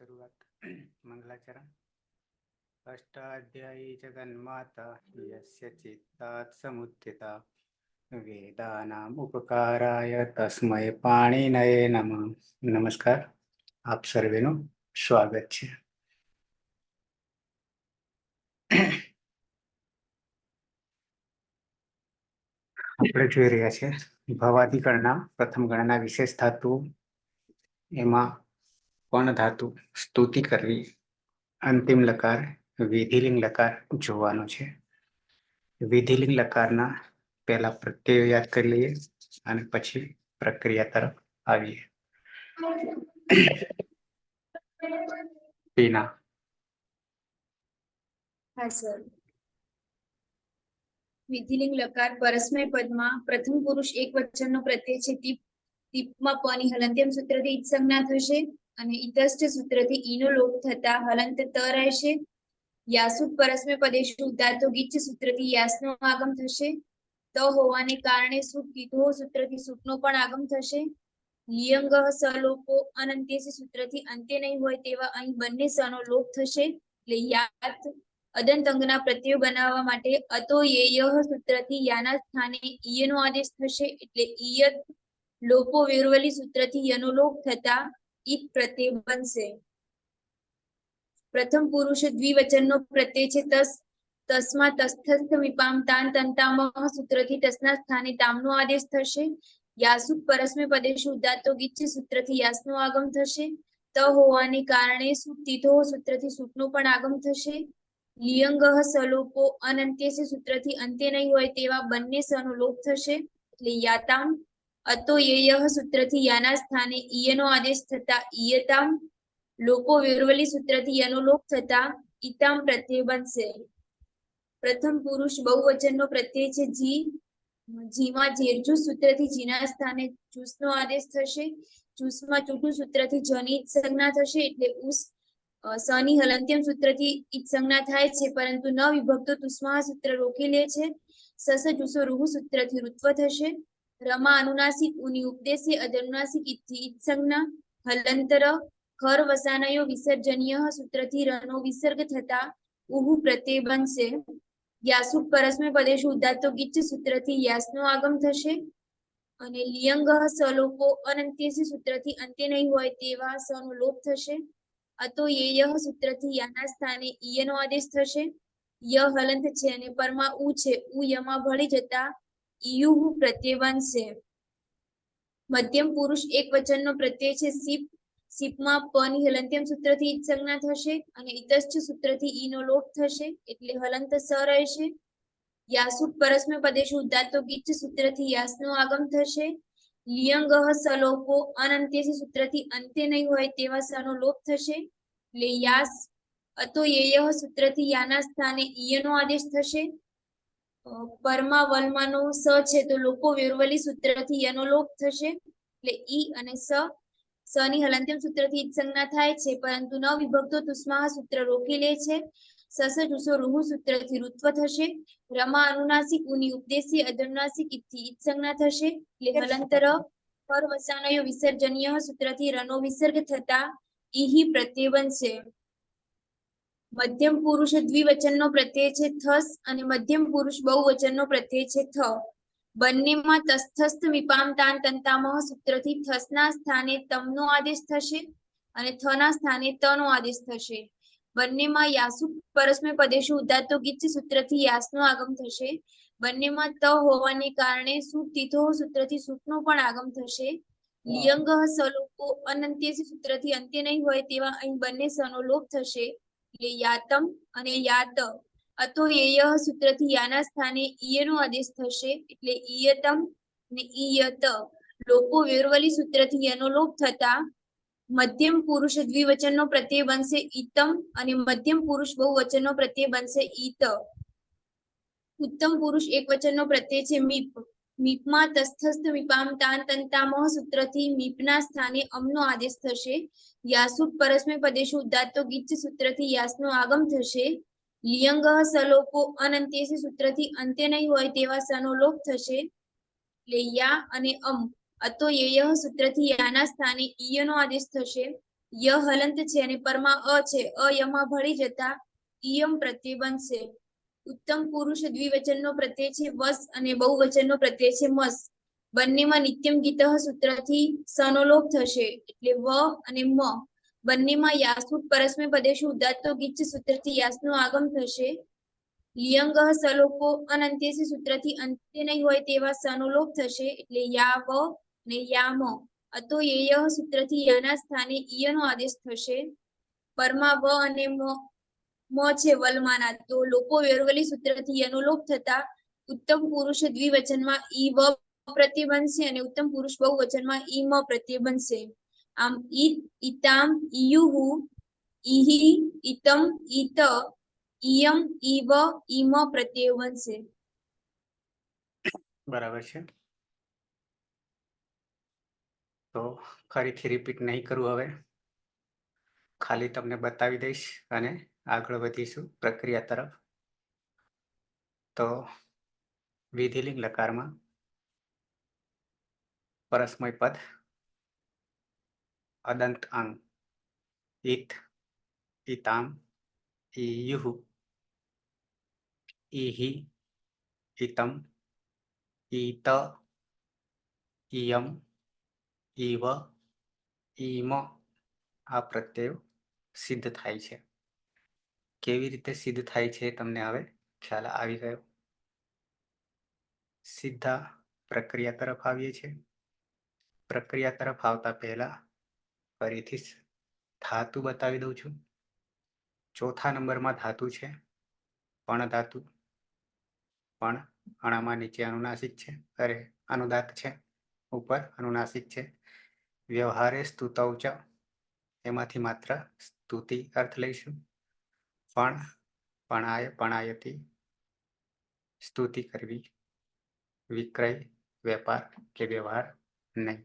शुरुआत मंगलाचरण। अष्टाध्यायी जगन्माता यस्य चित्तात् समुत्थिता वेदानाम उपकाराय तस्मै पाणिनये नमः। नमस्कार, આપ સર્વેનું સ્વાગત છે। આપણે જોઈ રહ્યા છે ભવાદિગણના પ્રથમ ગણના વિશેષ ધાતુ, એમાં પણ ધાતુ સ્તુતિ કરવી, અંતિમ લકાર વિધિલિંગ લકાર જોવાનો છે। વિધિલિંગ લકારના પહેલા પ્રત્યય યાદ કરી લઈએ અને પછી પ્રક્રિયા તરફ આવીએ। ટીના। हाँ सर। विधिलिंग लकार परस्मय पदमा प्रथम पुरुष एक वचनનો પ્રત્યય છે। ટીપમાં પની હલંત્યમ સૂત્રથી ઈત સંજ્ઞા થશે અને ઈતષ્ટ સૂત્રથી ઈનો લોપ થતા હલંત ત રહેશે। यासुत परस्मय पदेषु उदात्तो गीच सूत्रથી यासનો આગમ થશે। त હોવાને કારણે સુત કીધો સૂત્રથી સુતનો પણ આગમ થશે। લિયંગઃ સલોપો અનંત્યસ્ય સૂત્રથી અંત્ય નહીં હોય તેવા અહીં બંને સનો લોપ થશે। એટલે યાત અદંત અંગના પ્રત્યય બનાવવા માટે અતો યેયઃ સૂત્રથી યાના સ્થાને ઈયનો આદેશ થશે। એટલે ઈયત લોપો વિર્વલી સૂત્રથી યનો લોપ થતા ઈત પ્રત્યય બનશે। प्रथम पुरुष द्विवचनનો પ્રત્યય છે તસ। તસ્મા તસ્થસ્થ વિપામ તાન તંતામઃ સૂત્રથી તસના સ્થાને તામનો આદેશ થશે। यासुत परस्मय पदेषु उदात्तो गीચ સૂત્રથી यासનો આગમ થશે। त હોવાને કારણે સુત તીથો સૂત્રથી સુતનો પણ આગમ થશે। લિયંગઃ સલોપો અનંત્યસ્ય સૂત્રથી અંત્ય નહીં હોય તેવા બંને સનો લોપ થશે। એટલે યાતામ અતો યેયઃ સૂત્રથી યાના સ્થાને ઈયનો આદેશ થતા ઈયતામ लोपो विर्वली सूत्रથી યનો લોપ થતા ઈતામ પ્રત્યય બનશે। પ્રથમ પુરુષ બહુવચનનો પ્રત્યય છે જી। જીમાં જેરજુ સૂત્રથી જીના સ્થાને જુસનો આદેશ થશે। જુસમાં ચૂટુ સૂત્રથી જની સંજ્ઞા થશે। એટલે ઉસ સની હલંત્યમ સૂત્રથી ઈત સંજ્ઞા થાય છે, પરંતુ ન વિભક્તો તુસ્મા સૂત્ર રોકી લે છે। સસ જુસો રૂહ સૂત્રથી ઋત્વ થશે। रमा अनुनासिक उनी उपदेशे अदनुनासिक इति ईत संज्ञा। हलंतर खर वसानयो विसर्जनीय सूत्रથી રનો વિસર્ગ થતા ઉહુ પ્રત્યય બનશે। यासुत परस्मय पदेषु उदात्तो गीચ સૂત્રથી યાસનો આગમ થશે અને લિયંગઃ સલોપો અનંત્યસ્ય સૂત્રથી અંત્ય નહીં હોય તેવા સનો લોપ થશે। અતો યેયઃ સૂત્રથી યાના સ્થાને ઈયનો આદેશ થશે। ય હલંત છે અને પરમાં ઉ છે, ઉ યમાં ભળી જતા ઈયુહુ પ્રત્યય બનશે। મધ્યમ પુરુષ એક વચનનો પ્રત્યય છે સીપ। सीपમાં પની હલંત્યમ સૂત્રથી ઈત સંજ્ઞા થશે અને ઈતશ્ચ સૂત્રથી ઈનો લોપ થશે। એટલે હલંત સ રહેશે। यासुत परस्मय पदेषु उदात्तो गीच सूत्रથી यासનો આગમ થશે। લિયંગઃ સલોપો અનંત્યસ્ય સૂત્રથી અંત્ય નહીં હોય તેવા સનો લોપ થશે। એટલે यास અતો યેયઃ સૂત્રથી યાના સ્થાને ઈયનો આદેશ થશે। પરમાં વલમાનો સ છે તો લોપો વિર્વલી સૂત્રથી યનો લોપ થશે। એટલે ઈ અને સ સની હલંત્યમ સૂત્રથી ઈત સંજ્ઞા થાય છે, પરંતુ ન વિભક્તો તુસ્મા સૂત્ર રોકી લે છે। સસ જુસો રૂહ સૂત્રથી ઋત્વ થશે। रमा अनुनासिक उनी उपदेशे अदनुनासिक इति ईत संज्ञा થશે। એટલે હલંતર પર વસાનયો વિસર્જનીય સૂત્રથી રનો વિસર્ગ થતા ઈહી પ્રત્યય બનશે। મધ્યમ પુરુષ દ્વિવચનનો પ્રત્યય છે થસ અને મધ્યમ પુરુષ બહુવચનનો પ્રત્યય છે થ। બંનેમાં તસ્થસ્થ વિપામ તાન તંતામઃ સૂત્રથી થસના સ્થાને તમનો આદેશ થશે અને થના સ્થાને તનો આદેશ થશે। બંનેમાં यासुत परस्मय पदेषु उदात्तो गीच सूत्रથી यासનો આગમ થશે। બંનેમાં ત હોવાને કારણે સુત તીથો સૂત્રથી સુતનો પણ આગમ થશે। લિયંગઃ સલોપો અનંત્યસ્ય સૂત્રથી અંત્ય નહીં હોય તેવા અહીં બંને સનો લોપ થશે। એટલે यातम અને यात अतो येयः સૂત્રથી યાના સ્થાને ઈયનો આદેશ થશે। એટલે ઈયતમ અને ઈયત લોપો વિર્વલી સૂત્રથી યનો લોપ થતા મધ્યમ પુરુષ દ્વિવચનનો પ્રત્યય બનશે ઈતમ અને મધ્યમ પુરુષ બહુવચનનો પ્રત્યય બનશે ઈત। ઉત્તમ પુરુષ એક વચનનો પ્રત્યય છે મીપ। મીપમાં તસ્થસ્થ વિપામ તાન તંતામઃ સૂત્રથી મીપના સ્થાને અમનો આદેશ થશે। यासुत परस्मय पदेषु उदात्तो गीच सूत्रથી यासનો આગમ થશે। લિયંગઃ સલોપો અનંત્યસ્ય સૂત્રથી અંત્ય નહીં હોય તેવા સનો લોપ થશે। એટલે યા અને અતો યેયઃ સૂત્રથી યાના સ્થાને ઈયનો આદેશ થશે। ય હલંત છે અને પરમાં અ છે. અ યમાં ભળી જતા ઈયમ પ્રત્યય બનશે. ઉત્તમ પુરુષ દ્વિવચનનો પ્રત્યય છે વસ અને બહુવચનનો પ્રત્યય છે મસ. બંનેમાં નિત્યમ ગીતઃ સૂત્રથી સનો લોપ થશે એટલે વ અને મ. બંનેમાં યાસુટ પરસ્મય પદેશુ ઉદાત્તો ગીચ સૂત્રથી યાસનું આગમ થશે. લિયંગઃ સલોપો અનંત્યસી સૂત્રથી અંત્ય નહીં હોય તેવા સનો લોપ થશે એટલે યા વ અને યા મ. અતો યેય સૂત્રથી યના સ્થાને ઈયનો આદેશ થશે. પરમાં વ અને મ છે વલમાના તો લોપો વેરવલી સૂત્રથી યનો લોપ થતા ઉત્તમ પુરુષ દ્વિવચનમાં ઈ વ પ્રત્યય બનશે અને ઉત્તમ પુરુષ બહુવચનમાં ઈ મ પ્રત્યય બનશે. આમ ઈત ઈતામ ઈયુહુ ઈહી ઈતમ ઈત ઈયમ ઈવ ઈમ પ્રત્યય બનશે. બરાબર છે. તો ફરીથી રિપીટ નહીં કરું, હવે ખાલી તમને બતાવી દઈશ અને આગળ વધીશું પ્રક્રિયા તરફ. તો વિધિલિંગ લકારમાં પરસ્મય પદ અદંત અંગ ઈત ઈતામ ઈયુઃ ઈહિ ઈતમ ઈત ઈયમ ઈવ ઈમ આ પ્રત્યયો સિદ્ધ થાય છે. કેવી રીતે સિદ્ધ થાય છે તમને હવે ખ્યાલ આવી ગયો. સીધા પ્રક્રિયા તરફ આવીએ છીએ. પ્રક્રિયા તરફ આવતા પહેલા ફરીથી ધાતુ બતાવી દઉં છું. ચોથા નંબરમાં ધાતુ છે પણ ધાતુ. પણ અણામાં નીચે અનુનાસિક છે, અરે અનુદાત છે, ઉપર અનુનાસિક છે. વ્યવહારે સ્તુતૌ ચ એમાંથી માત્ર સ્તુતિ અર્થ લઈશું. પણ પણાય પણાયતી સ્તુતિ કરવી. વિક્રય વેપાર કે વ્યવહાર નહીં.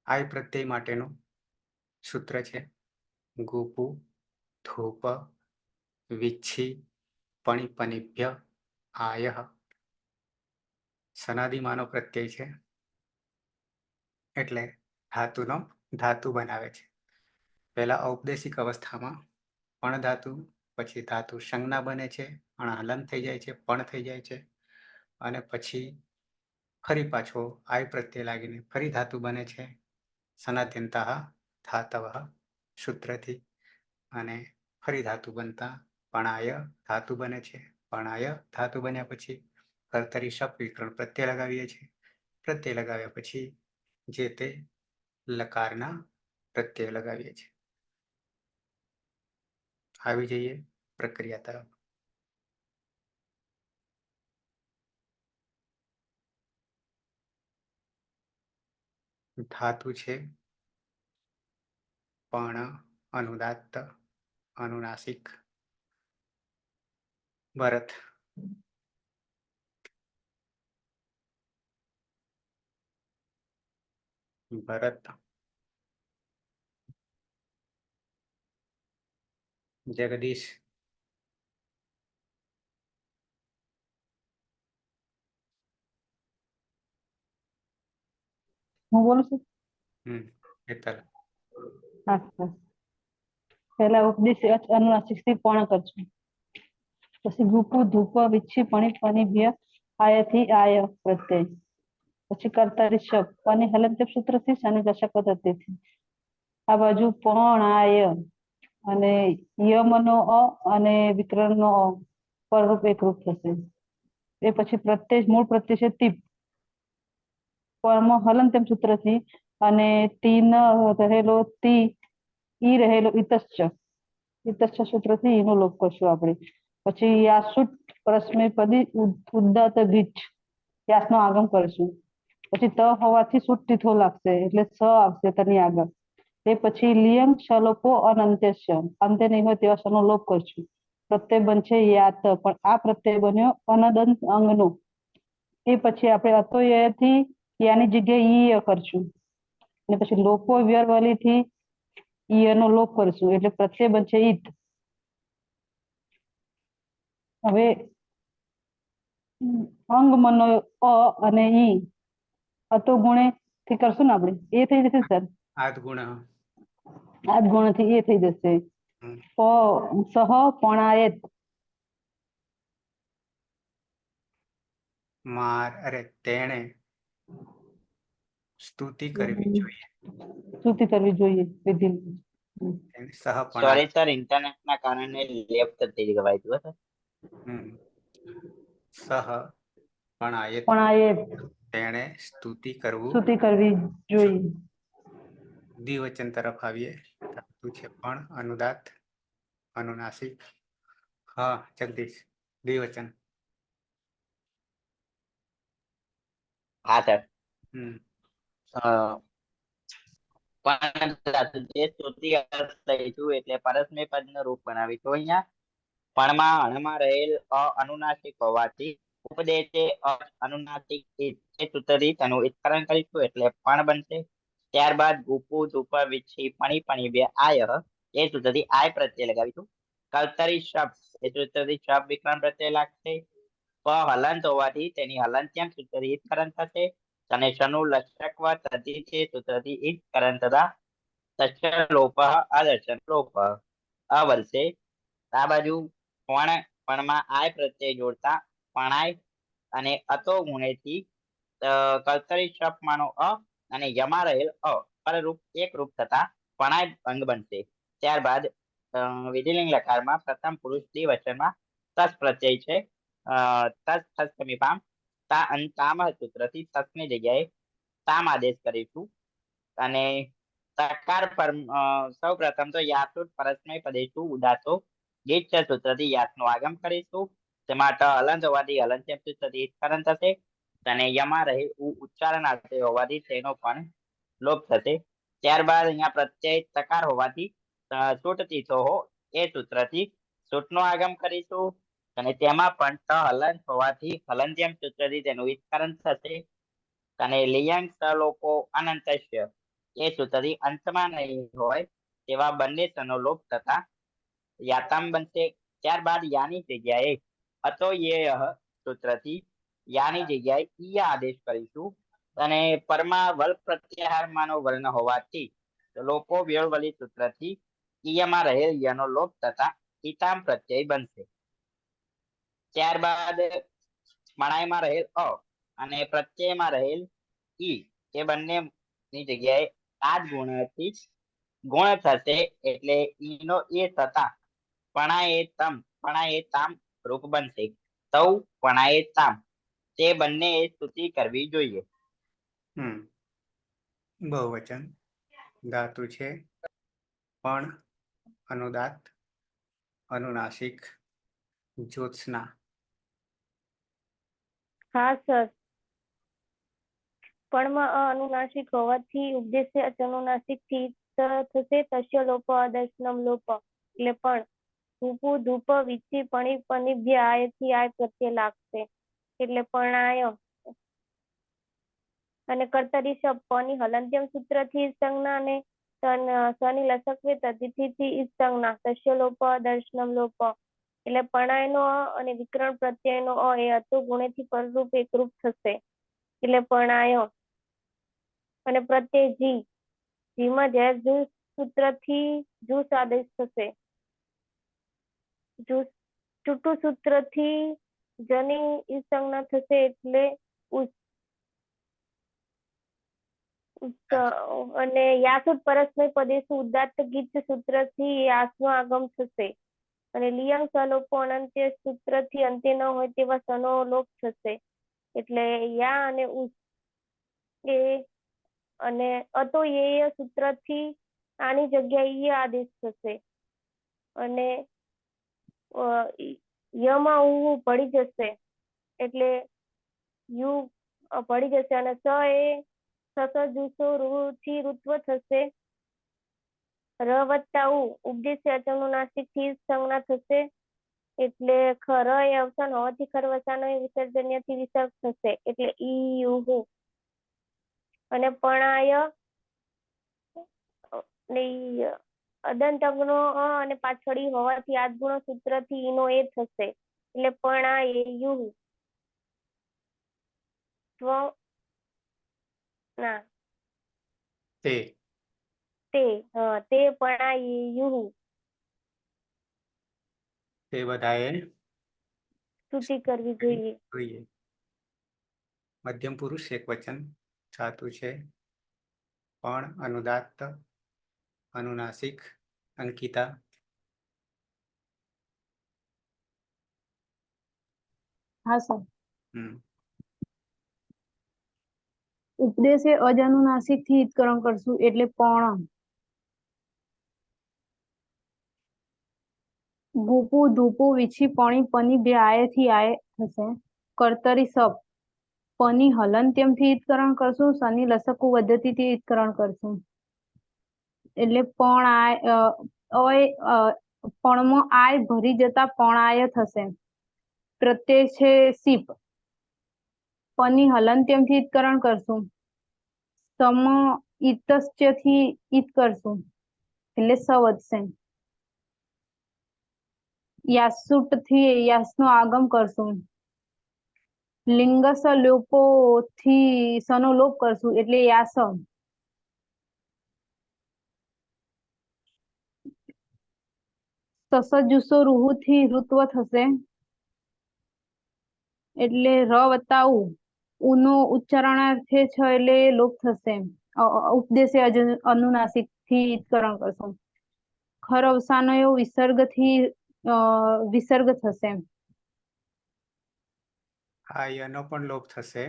આય પ્રત્યય માટેનું સૂત્ર છે ગોપુ ધૂપ વિચ્છી પણિપનિભ્ય આયઃ. સનાદિમાનો પ્રત્યય છે એટલે ધાતુનો ધાતુ બનાવે છે. પહેલા ઔપદેશિક અવસ્થામાં પણ ધાતુ, પછી ધાતુ સંજ્ઞા બને છે, અણ હલન થઈ જાય છે, પણ થઈ જાય છે, અને પછી ફરી પાછો આય પ્રત્યય લાગીને ફરી ધાતુ બને છે સનાદ્યંતઃ ધાતવઃ સૂત્રથી. અને ફરી ધાતુ બનતા પણાય ધાતુ બને છે. પણાય ધાતુ બન્યા પછી કર્તરી શપ વિકરણ પ્રત્યય લગાવીએ છીએ. પ્રત્યય લગાવ્યા પછી જે તે લકારના પ્રત્યય લગાવીએ છીએ. આવી જઈએ પ્રક્રિયા તરફ. ધાતુ છે પણ અનુદાત્ત અનુનાસિક. ભરત ભરત જગદીશ હું બોલું છું. હેતલ હા, પહેલા ઉપદેશ અનુનાસિક થી પણ કરશું. પછી ગુપુ ધૂપ વિચ્છી પણિભ્ય આયથી આય પ્રત્યય. પછી કર્તારી શબ અને હલંત સૂત્રથી શનિ દશક પદ્ધતિથી. આ બાજુ પણ આય અને યમનો અ અને વિકરણનો અ પરરૂપ એકરૂપ થશે. એ પછી પ્રત્યય મૂળ પ્રત્યય છે તીપ. કર્મ હલંતમ સૂત્રથી અને તીન રહેલો તી ઈ રહેલો ઇતશ્ચ. ઇતશ્ચ સૂત્રથી એનો લોપ કરશું આપણે. પછી યાસુટ પરસ્મય પદી ઉદાત્ત ગીચ યાસનો આગમ કરીશું. પછી ત હોવાથી સુટ તીથો લાગશે એટલે સ આવશે તેની આગળ. તે પછી લિયંગ શલોપો અનંત્યસ્ય અંત્ય નહીં હોય તેવા શનો લોપ કરશું. પ્રત્યય બનશે યાત, પણ આ પ્રત્યય બન્યો અનદંત અંગનો. એ પછી આપણે અતોયથી યાની જગ્યાએ ઈ કરશું. અને પછી લોપો વ્યરવલીથી ઈયનો લોપ કરશું એટલે પ્રત્યય બનશે ઈત. હવે અંગ મનો અ અને ઈ અતો ગુણે થી કરશું ને આપણે એ થઈ જશે સર આદગુણ આ જ ગુણ થી એ થઈ જશે હમ. સહ પણાયત તેણે સ્તુતિ કરવી જોઈએ સ્તુતિ કરવી જોઈએ વિધિ તેને સહપણા સોરી સર ઇન્ટરનેટ ના કારણે લેફ્ટ થઈ ગવાય હતું સર. સહપણાયત પણાયત તેણે સ્તુતિ કરવું સ્તુતિ કરવી જોઈએ દ્વિવચન તરફ આવીએ ધાતુ છે પણ અનુદાત અનુનાસિક હા જગદીશ દ્વિવચન હા સર. હમ પણ જે સ્તુતિ અર્થ લઈશું એટલે પરસ્મય પદ નું રૂપ બનાવીશું અહીંયા પણમાં અણમાં રહેલ અનુનાસિક હોવાથી ઉપદેશે અનુનાસિક સૂત્રથી તેનું વિસ્તરણ કરીશું એટલે પણ બનશે. ત્યારબાદ ગુપુ ધૂપ વિચ્છી પણી બે આય એ સૂત્રથી આય પ્રત્યય લગાવીશું. કર્તરી શબ્દ એ સૂત્રથી શબ્દ વિકરણ પ્રત્યય લાગશે. હલંત હોવાથી તેની હલંત્યમ સૂત્રથી વિસ્તરણ થશે અને શનું લક્ષક તથી છે સૂત્રથી વિસ્તરણ થતા તસ્ય લોપ આદર્શન લોપ અવલશે. આ બાજુ પણમાં આય પ્રત્યય જોડતા પણાય અને અતો ગુણેથી કર્તરી શપ માનો અ અને યમા રહેલ પરરૂપ એક રૂપ થતા પણાય અંગ બનશે. ત્યારબાદ વિધિલિંગ લકારમાં પ્રથમ પુરુષ દ્વિવચનમાં તસ પ્રત્યય છે તસ સમીપામ તામ સૂત્રથી તસની જગ્યાએ તામ આદેશ કરીશું અને તકાર પર સૌ પ્રથમ તો યાસુટ પરસ્મય પદેશું ઉદાસો ગીત સૂત્રથી યાસનું આગમ કરીશું. તેમાં હલંત હોવાથી હલંત્યમ સૂત્રથી વિસ્તરણ થશે અને યમાં રહે ઉચ્ચારણ આવશે હોવાથી તેનો પણ લોપ થશે. ત્યારબાદ અહીંયા પ્રત્યય તકાર હોવાથી સૂટ તીથો હો એ સૂત્રથી સૂટનું આગમ કરીશું અને તેમાં પણ હલંત હોવાથી હલંત્યમ સૂત્રથી તેનું વિસ્તરણ થશે અને લિયંગ સલોપો અનંતસ્ય એ સૂત્રથી અંતમાં નહીં હોય તેવા બંને સનો લોપ થતા યાતામ બનશે. ત્યારબાદ યાની જગ્યાએ અતો યેય સૂત્રથી યાની જગ્યાએ ઈયા આદેશ કરીશું અને પરમા વલ પ્રત્યાહાર માનો વર્ણ હોવાથી લોપો વ્યવલી સૂત્રથી ઈયમાં રહેલ યનો લોપ થતા ઈતામ પ્રત્યય બનશે. ત્યારબાદ મણાઈમાં રહેલ અ અને પ્રત્યયમાં રહેલ ઈ એ બંને ની જગ્યાએ આ જ ગુણથી ગુણ થશે એટલે ઈનો એ થતા પણાએ તામ રૂપ બનશે. સૌ પણાએ તામ તે બંને સ્તુતિ કરવી જોઈએ. બહુવચન ધાતુ છે પણ અનુદાત અનુનાસિક જ્યોત્સના હા સર પણમાં અનુનાસિક હોવાથી ઉપદેશ્ય અનુનાસિક થી થશે તસ્ય લોપ આદર્શનમ લોપ એટલે પણ ધૂપુ ધૂપ વિચ્છી પણિભ્ય આયથી આય પ્રત્યય લાગશે એટલે પણાય અને કર્તરી શબ્દ ની હલંત્યમ સૂત્ર થી સંજ્ઞા અને સની લસકવે તદિથી સંજ્ઞા તસ્ય લોપ દર્શનમ લોપ એટલે પણાય નો અને વિકરણ પ્રત્યય નો એ અતુ ગુણેથી પરરૂપ એકરૂપ થશે એટલે પણાય અને પ્રત્યય જીમાં જ્યારે જૂસ સૂત્ર થી જૂસ આદેશ થશે ચૂટુ સૂત્ર થી જની સંજ્ઞા થશે એટલે અને યાસુટ પરસ્મય પદેશુ ઉદાત્ત ગીત સૂત્ર થી યાસનો આગમ થશે અને લિયંગ સલોપો અનંત્ય સૂત્ર થી અંત્ય ન હોય તેવા સનો લોપ થશે એટલે યા અને ઉસ એ અને અતો એ સૂત્ર થી આની જગ્યાએ આદેશ થશે અને યમાં ઉ પડી જશે એટલે યુ પડી જશે અને સ એ સસજુસો રૂથી ઋત્વ થશે ર વત્તા ઉ ઉપદેશ્ય અનુનાસિક થી સંજ્ઞા થશે એટલે ખર એ અવસાન હોવાથી ખરવસાનો વિસર્જન્ય થી વિસર્ગ થશે એટલે ઈ યુ અને પણાય અદંતનો અને પાછળી હોવાથી આદગુણ સૂત્ર થી ઈનો એ થશે એટલે પણાય યુ ના તે તે પણાયુઃ તે બધાએ સ્તુતિ કરવી જોઈએ. જોઈએ. મધ્યમ પુરુષ એક વચન ધાતુ છે. પણ, અનુદાત્ત, અનુનાસિક, અંકિતા. હા સર. હમ ઉપદેશે અજ અનુનાસિક થી ઈત્કરણ કરશું એટલે પણ. ગોપુ ધૂપુ વીછી પણી પની બે આયે થી આય થશે. કર્તરી સપ પની હલંત્યમ થી ઈત્કરણ કરશું. શનિ લસકુ પદ્ધતિ થી ઈત્કરણ કરશું. એટલે પણ પણમાં આય ભરી જતા પણાય થશે. પ્રત્યય છે સીપ. પની હલંત્યમ થી ઈત્કરણ કરશું. સમ ઈતસ્ય થી ઈત કરશું એટલે સ વધશે. યાસુટ થી યાસનો આગમ કરશું. લિંગસ લોપો થી સનો લોપ કરશું એટલે યાસ. સસજુસો રૂહુ થી ઋત્વ થશે એટલે ર વત્તા ઉ. ઉનો ઉચ્ચારણાર્થે છ એટલે લોપ થશે. ઉપદેશે અનુનાસિક થી ઈત્કરણ કરશું. ખર અવસાનયો વિસર્ગ થી વિસર્ગ થશે. આ યનો પણ લોપ થશે.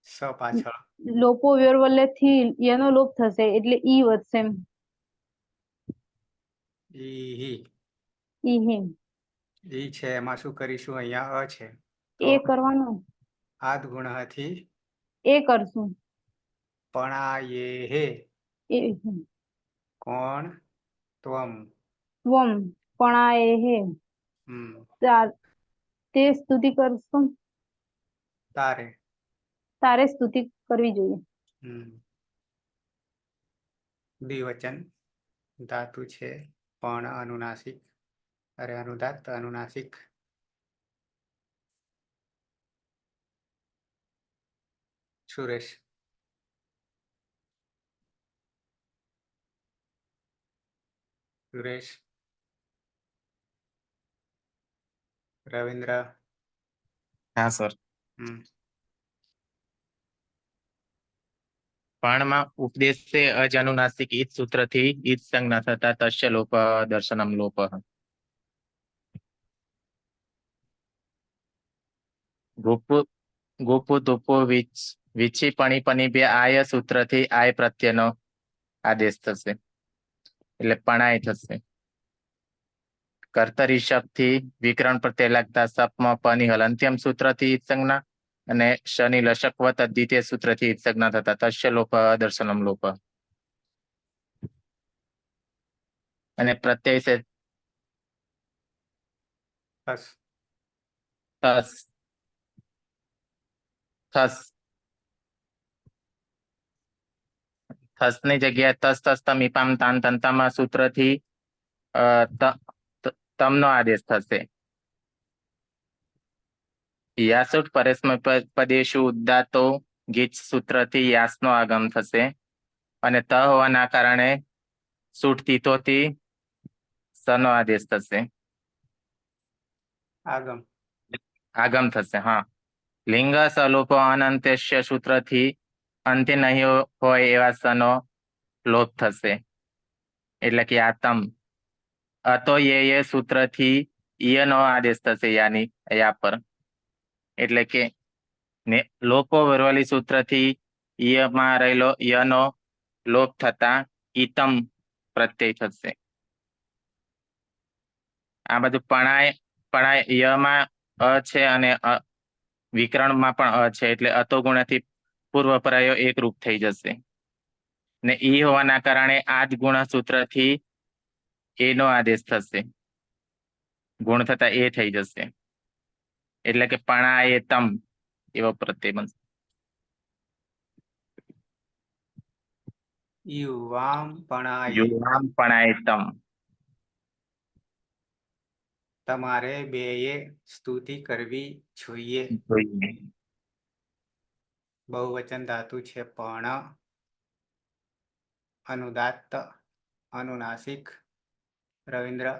સ પાછળ લોપો વ્યરવલ્લે થી યનો લોપ થશે એટલે ઈ વધશે. ઈ ઈ ઈ છે એમાં શું કરીશું? અહીંયા અ છે તો એ કરવાનું. આદ ગુણથી એ કરશું. પણાયે એ કોણ ત્વમ. ત્વમ પણાયે હમ તે સ્તુતિ કરશું. તારે. તારે સ્તુતિ કરવી જોઈએ. હમ દ્વિવચન ધાતુ છે. પણ, અનુનાસિક, અરે અનુદાત્ત, અનુનાસિક. સુરેશ. સુરેશ. રવિન્દ્ર. હા સર. હમ પણમાં ઉપદેશે અજ અનુનાસિક ઈત સૂત્રથી ઈત સંજ્ઞા થતા તસ્ય લોપ દર્શનમ લોપ. ગોપુ ધૂપુ વીછી પણી પની બે આય સૂત્રથી આય પ્રત્યયનો આદેશ થશે એટલે પણાય થશે. કર્તરી શબ્દથી વિકરણ પ્રત્યય લાગતા સપમાં પની હલંત્યમ સૂત્રથી ઈત સંજ્ઞા અને શનિ લશકવત દ્વિતીય સૂત્રથી ઈત સંજ્ઞા થતા તસ્ય લોપ દર્શનમ લોપ. અને પ્રત્યય છે બસ. થસ થસ થસની જગ્યાએ તસ તસ તમીપામ તાન તંતામાં સૂત્રથી તમનો આદેશ થશે. યાસુટ પરસ્મય પદેશુ ઉદ્દાતો ગીચ સૂત્રથી યાસનો આગમ થશે અને ત હોવાના કારણે સૂટ તીતોથી સનો આદેશ થશે. આગમ. આગમ થશે. હા. લિંગ સલોપો અનંત્ય સૂત્રથી અંતે નહીં હોય એવા સનો લોપ થશે એટલે કે આતમ. અતો એ સૂત્રથી ઈયનો આદેશ થશે યા પર એટલે કે લોપો વરવાલી સૂત્રથી ઈયમાં રહેલો યનો લોપ થતા ઈતમ પ્રત્યય થશે. આ બધું પણાય યમાં અ છે અને વિકરણમાં પણ અ છે એટલે અતો ગુણથી પૂર્વ પરાયો એક રૂપ થઈ જશે ને ઈ હોવાના કારણે આ જ ગુણ સૂત્રથી એનો આદેશ થશે. ગુણ થતા એ થઈ જશે એટલે કે પણાય તમ એવો પ્રત્યય બનશે. યુવામ પણાય. યુવામ પણાય તમ. તમારે બેએ સ્તુતિ કરવી જોઈએ. જોઈએ. બહુવચન ધાતુ છે પણ. अनुदात्त अनुनासिक रविंद्र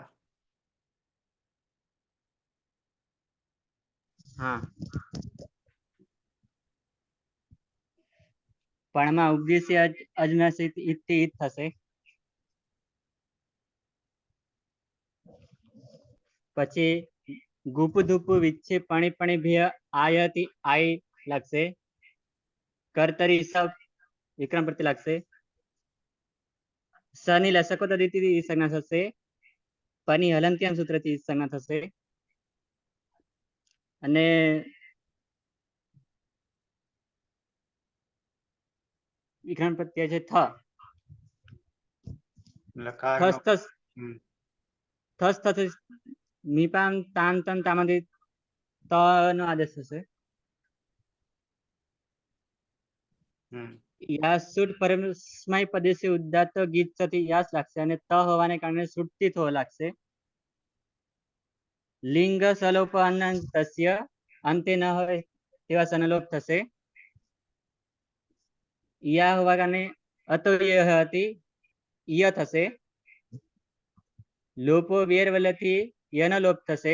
હા પણમાં ઉપદેશી અજનાસિક ઈથી ઈત થશે. પછી ગુપ ધૂપ વિચ્છે પણી પણી ભ્ય આયતી આઈ લાગશે. કરતરી સબ વિક્રમ પ્રત્યે લાગશે. સની લસકો તરીથી સંજ્ઞા થશે. પની હલંત્યામ સૂત્રથી સંજ્ઞા થશે. અને વિક્રમ પ્રત્યય છે થ લકાર થસ થસ થસ થશે. નિપામ તામ તમ તામાંથી ત નો આદેશ થશે. યાસુટ પરસ્મય પદેશે ઉદ્દાત ગીત થતી યાસ લાગશે અને ત હોવાને કારણે સુટતી થો લાગશે. લિંગ સલોપ અનંતસ્ય અંતે ન હોય તેવા સનલોપ થશે. યા હોવા કારણે અતોય હતી ય થશે. લોપો વેર વલથી યનો લોપ થશે.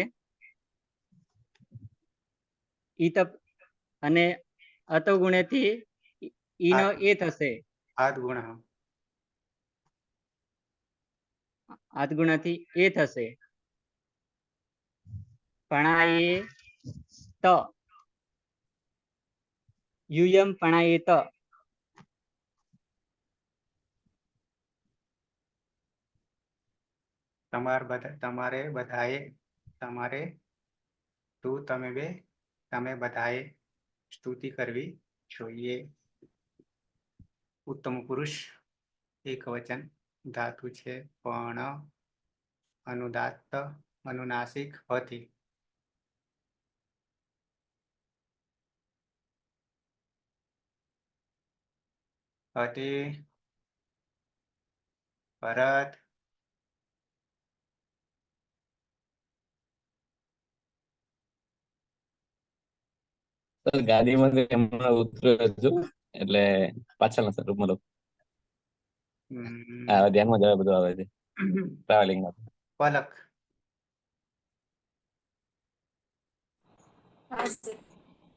ઈત અને અતો ગુણેથી ઈનો એ થશે. આદ ગુણ આદગુણાથી એ થશે. પણાયે ત યુયમ પણાયે ત તમારે બધાએ તમારે તું તમે બધાએ સ્તુતિ કરવી જોઈએ. ઉત્તમ પુરુષ એક વચન ધાતુ છે પણ अनुदात्त अनुनासिक होती. अति भरत ગાડીમાંથી હમણાં ઉતર્યો છું એટલે પાછળના સ્વરૂપમાં લઉં. ધ્યાનમાં જ આવે બધું આવે છે ટ્રાવેલિંગ માં. પલક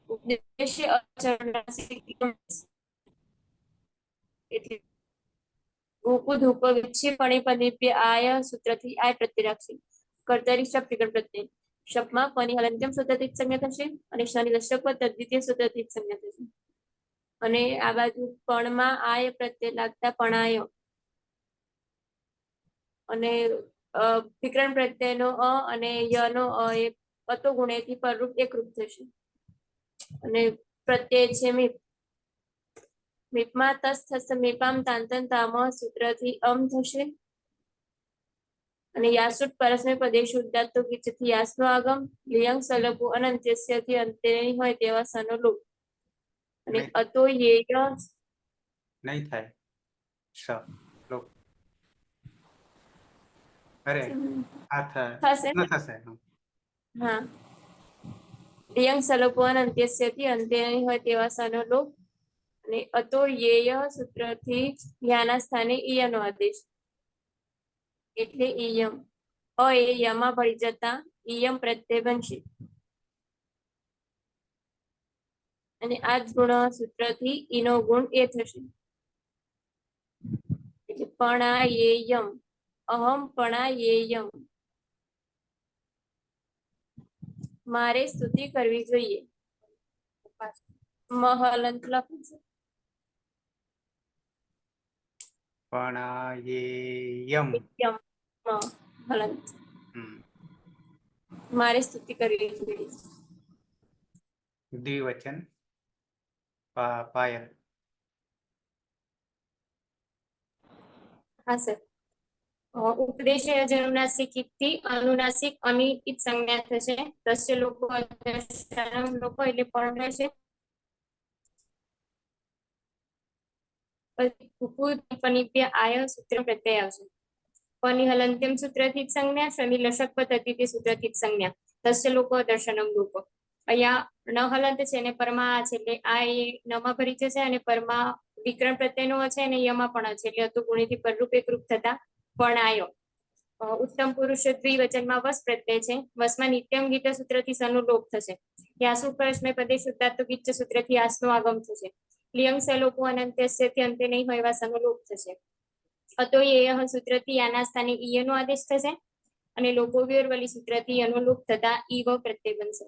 ઉપદેશ્ય અચરણાસિક એટલે ગોપુ ધૂપ વિચ્છે પણી પદીપ્ય આય સૂત્રથી આય પ્રત્યય રાખશે. કર્તરી શબ્દ વિકલ્પ પ્રત્યય શબ્દમાં પની હલંત્યમ સૂત્રથી જ સંજ્ઞા થશે અને શનિ લશક તદ્વિતીય સૂત્રથી જ સંજ્ઞા થશે. અને આ બાજુ પણમાં આય પ્રત્યય લાગતા પણાય અને વિકરણ પ્રત્યયનો અ અને યનો અ એ અતો ગુણેથી પરરૂપ એકરૂપ થશે. અને પ્રત્યય છે મીપ. મીપમાં તસ થશે મીપામ તાંતન તામ સૂત્રથી અમ થશે. અને યાસુટ પરસ્મય પદેશ ઉદ્દાત્તો ગીચથી યાસનો આગમ લિયંગ સલપુ અનંત્યસ્યથી અંતે નહીં હોય તેવા સનો લોપ. અને અતો યેય નહીં થાય સ લોક અરે આ થશે ન થશે. હા લિયંગ સલપુ અનંત્યસ્યથી અંતે નહીં હોય તેવા સનો લોપ. અને અતો યેય સૂત્રથી યાના સ્થાને ઈયનો આદેશ એટલે ઈયમ અ એ યમાં ભળી જતા ઈયમ પ્રત્યય બનશે. અને આ જ ગુણ સૂત્રથી ઈનો ગુણ એ થશે. એટલે પણાયેયમ અહમ પણાયેયમ મારે સ્તુતિ કરવી જોઈએ. મહલંત લખું છું. પણ યમ હલંત મારે સ્તુતિ કરવી જોઈએ. દ્વિવચન પાયલ હા સર ઉપદેશ અનુનાસિક થી અનુનાસિક અનિત સંજ્ઞા થશે. દ્રશ્ય લોકો લોકો એટલે પણ રહેશે. આય સૂત્ર પ્રત્યય આવશે. પની હલંત્યમ સૂત્રથી સંજ્ઞા શનિ લશક પદ્ધતિ સૂત્રથી સંજ્ઞા. દ્રશ્ય લોકો દર્શનમ લોકો અહીંયા ન હલંત છે અને પરમાં છે એટલે આ એ નમાં ભરી જશે અને પરમાં વિકરણ પ્રત્યેનો છે અને યમાં પણ છે એટલે હતું ગુણેથી પરરૂપ એકરૂપ થતા પણાયો. ઉત્તમ પુરુષ દ્વિવચનમાં વસ પ્રત્યય છે. વસમાં નિત્યમ ગીત સૂત્રથી સનો લોપ થશે. યાસુ પરસ્મય પદે શુદ્ધાત્વ ગીચ સૂત્રથી આસનો આગમ થશે. લિયંગ સલોપો અનંત્યસ્યથી અંતે નહીં હોય એવા સનો લોપ થશે. અતો યેયઃ સૂત્રથી યાના સ્થાને ઈયનો આદેશ થશે અને લોપો વિયોરવલી સૂત્રથી યનો લોપ થતા ઈવ પ્રત્યય બનશે.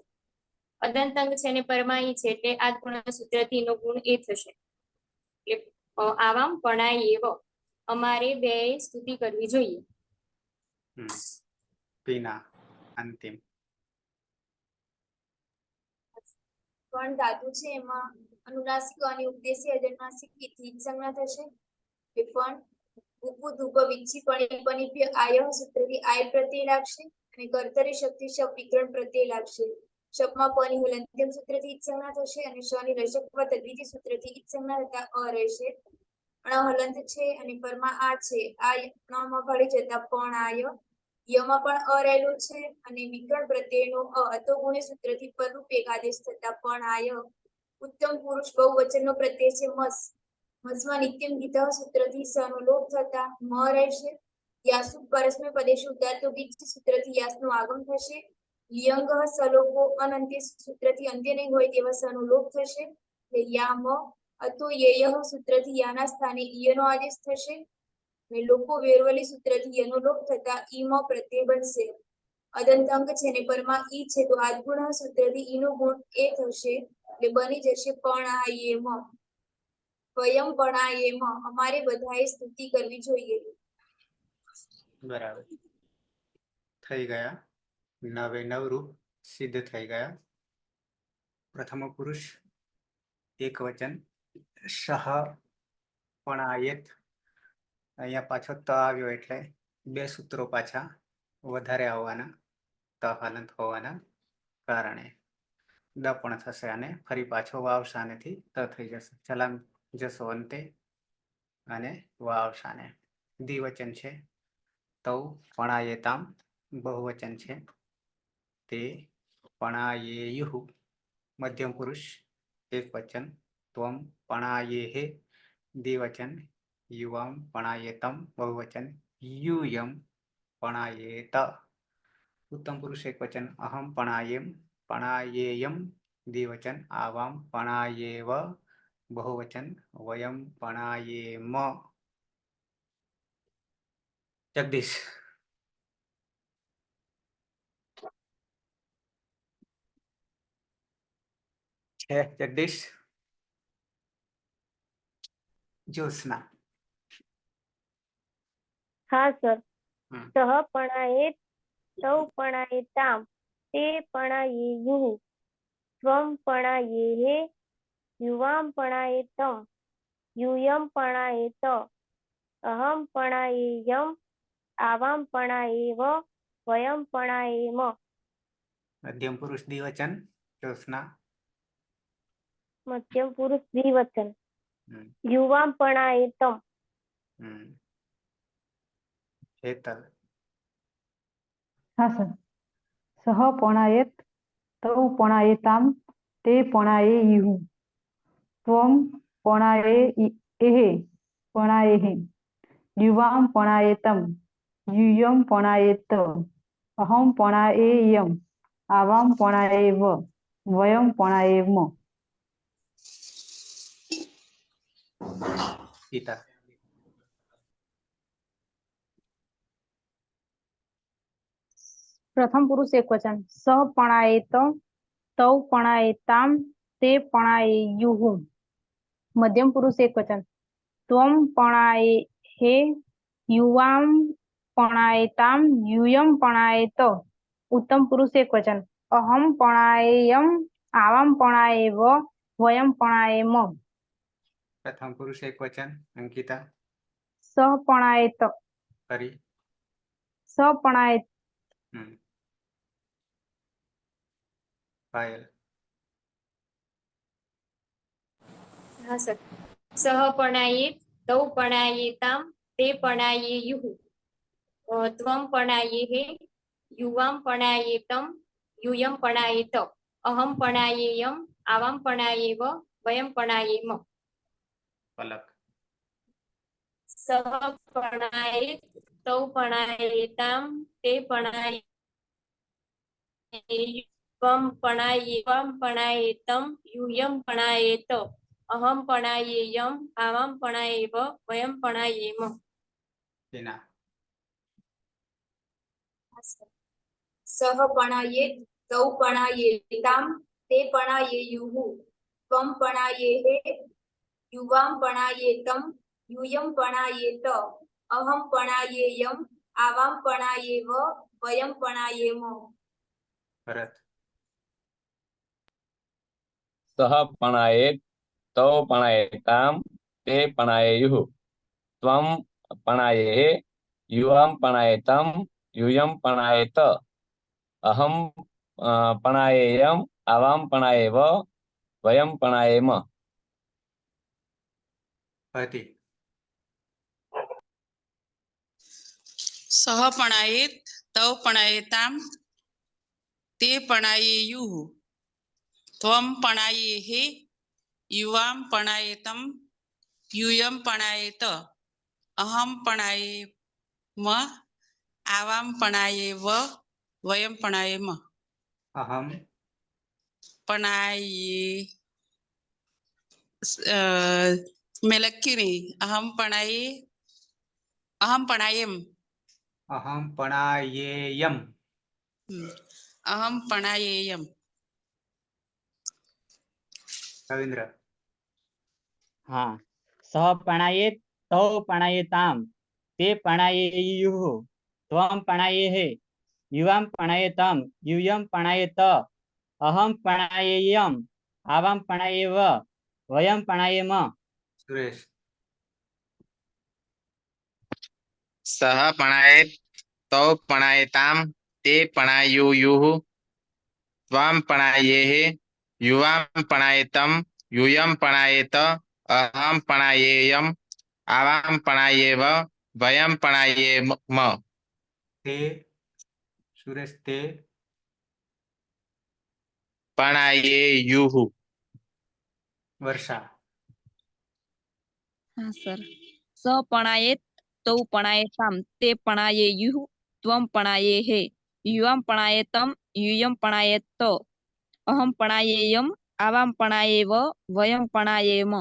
અદંતંગ છે ને પરમા ઈ છે એટલે આ ગુણ સૂત્રથી એનો ગુણ એ થશે. એટલે આવામ પણાય એવ અમારે બે સ્તુતિ કરવી જોઈએ. પીના અંતિમ. પણ ધાતુ છે એમાં અનુનાસિક અને ઉપદેશી અજન્માસિક થી સંજ્ઞા થશે. એ પણ ઉપુ ધૂપ વિચ્છી પણી આય સૂત્રથી આય પ્રત્યય લાગશે અને કર્તરી શક્તિ શબ વિકરણ પ્રત્યય લાગશે. શબમાં પની હલંત્યમ સૂત્રથી સંજ્ઞા થશે અને શની રશક તદ્વિતી સૂત્રથી સંજ્ઞા થતા અ રહેશે. હલંત છે અને પરમાં આ છે. આ માં ભળી જતા પણ આય યમાં પણ અ રહેલું છે અને વિકરણ પ્રત્યયનો અતો ગુણે સૂત્રથી પરરૂપ એક આદેશ થતા પણ આય. ઉત્તમ પુરુષ બહુવચનનો પ્રત્યય છે મસ. મસમાં નિત્યમ ગીત સૂત્રથી સનો લોપ થતા મ રહેશે. યાસુ પરસ્મય પદેશુ ઉદાત્તો ગીચ સૂત્રથી યાસનો આગમ થશે. લિયંગ સલોપો અનંત્ય સૂત્રથી અંત્ય નહીં હોય તેવા સનો લોપ થશે. યામ અતો યેયઃ સૂત્રથી યાના સ્થાને ઈયનો આદેશ થશે. લોકો વેરવલી સૂત્રથી યનો લોપ થતા ઈમ પ્રત્યય બનશે. અદંતંગ છે ને પરમાં ઈ છે તો આદગુણ સૂત્રથી ઈનો ગુણ એ થશે એટલે બની જશે પણ આયેમ. વયમ પણ આયેમ અમારે બધાએ સ્તુતિ કરવી જોઈએ. બરાબર થઈ ગયા. 9 એ 9 રૂપ સિદ્ધ થઈ ગયા. પ્રથમ પુરુષ એક વચન સહ પણાયત. અહીંયા પાછો ત આવ્યો એટલે બે સૂત્રો પાછા વધારે આવવાના ત હાલત હોવાના કારણે દ પણ થશે અને ફરી પાછો વાવ શાનેથી ત થઈ જશે. ચલામ જશો અંતે અને વાવ શાને. દ્વિવચન છે તૌ પણાયેતામ. બહુવચન છે તે પણાયેયુઃ. મધ્યમ પુરુષ એક વચન ત્વમ પણાયેહે. દ્વિવચન યુવામ પણાયેતમ. બહુવચન યુયમ પણાયેત. ઉત્તમ પુરુષ એક વચન અહમ પણાયેમ પણાયેયમ. દ્વિવચન આવામ પણાયેવ. બહુવચન વયમ પણાયેમ. જગદીશ. છે જગદીશ. જ્યોત્સના. હા સર. હમ. સહ પણાયેત તૌ પણાયેતામ તે પણાયેયુઃ ત્વમ પણાયેહે યુવામ પણાયેતમ યુયમ પણાયેત અહમ પણાયેયમ આવામ પણાયેવ વયમ પણાયેમ. મધ્યમ પુરુષ દ્વિવચન જ્યોત્સના. મધ્યમ પુરુષ દ્વિવચન હમ. યુવામ પણાયેતમ. હમ. હેતલ. હા સર. સહ પણાયેત તૌ પણાયેતામ તે પણાયેયુઃ ત્વમ પણાયેહે પણાયેહે યુવામ પણાયેતમ યુયમ પણાયેત અહમ પણાયેયમ આવામ પણાયેવ વયમ પણાયેમ. ગીતા. પ્રથમ પુરુષ એક વચન સહ પણાયેત તૌ પણાયેતામ તે પણાયેયુઃ. મધ્યમ પુરુષ એક વચન ત્વમ પણાયેહે યુવામ પણાયેતામ યુયમ પણાયેત. ઉત્તમ પુરુષ એક વચન અહમ પણાયેયમ આવામ પણાયેવ વયમ પણાયેમ. પ્રથમ પુરુષ એક વચન અંકિતા. સહ પણાયેત ફરી. સહ પણાયેત હમ. પાયલ. હા સર. સહ પણાયેત તૌ પણાયેતામ તે પણાયેયુઃ ત્વમ પણાયેહે યુવામ પણાયેતમ યુયમ પણાયેત અહમ પણાયેયમ આવામ પણાયેવ વયમ પણાયેમ. પલક. સહ પણાયેત તૌ પણાયેતામ તે પણાયેયમ પણાયેવમ પણાયેતમ યુયમ પણાયેત અહમ પણાયેયમ આવામ પણાયેવ વયમ પણાયેમ. તેના સહ પણાયેત તૌ પણાયેતામ તે પણાયેયુઃ ત્વં પણાયેહે યુવાં પણાયેતમ યુયં પણાયેત અહં પણાયેયમ આવાં પણાયેવ વયં પણાયેમ. ભરત. સહ પણાયેત તૌ પણાયેતામ તે પણાયેયુઃ ત્વં પણાયેહે યુવાં પણાયેતમ યુયં પણાયેત અહમ પણાયેયમ આવામ પણાયેવ વયમ પણાયેમ. હતી. સહ પણાયેત તૌ પણાયેતામ તે પણાયેયુઃ ત્વં પણાયેહે યુવાં પણાયેતમ યુયં પણાયેત અહમ પણાયેમ આવાં પણાયેવ વયં પણાયેમ. અહમ પણાયે મેં લખ્યું નહીં. અહમ પણાયેમ. અહમ પણાયેયમ. અહમ પણાયેયમ. રવિન્દ્ર. હા. સહ પણાયેત તૌ પણાયેતામ તે પણાયેયુઃ ત્વં પણાયેહે યુવાં પણાયેતમ યુયં પણાયેત અહમ પણાયેયમ આવાં પણાયેવ વયં પણાયેમ. સુરેશ. સહ પણાયેત તૌ પણાયેતામ તે પણાયેયુઃ ત્વં પણાયેહે યુવાં પણાયેતમ યુયં પણાયેત અહં પણાયેયમ આવાં પણાયેવ વયં પણાયેમ. તે સુરેશ તે પણાયેયુઃ. વર્ષા. હા સર. સ પણાયેત તૌ પણાયેતામ તે પણાયેયુઃ ત્વં પણાયેહે યુવાં પણાયેતમ યુયં પણાયેત અહમ પણાયેયમ આવાં પણાયેવ વયં પણાયેમ.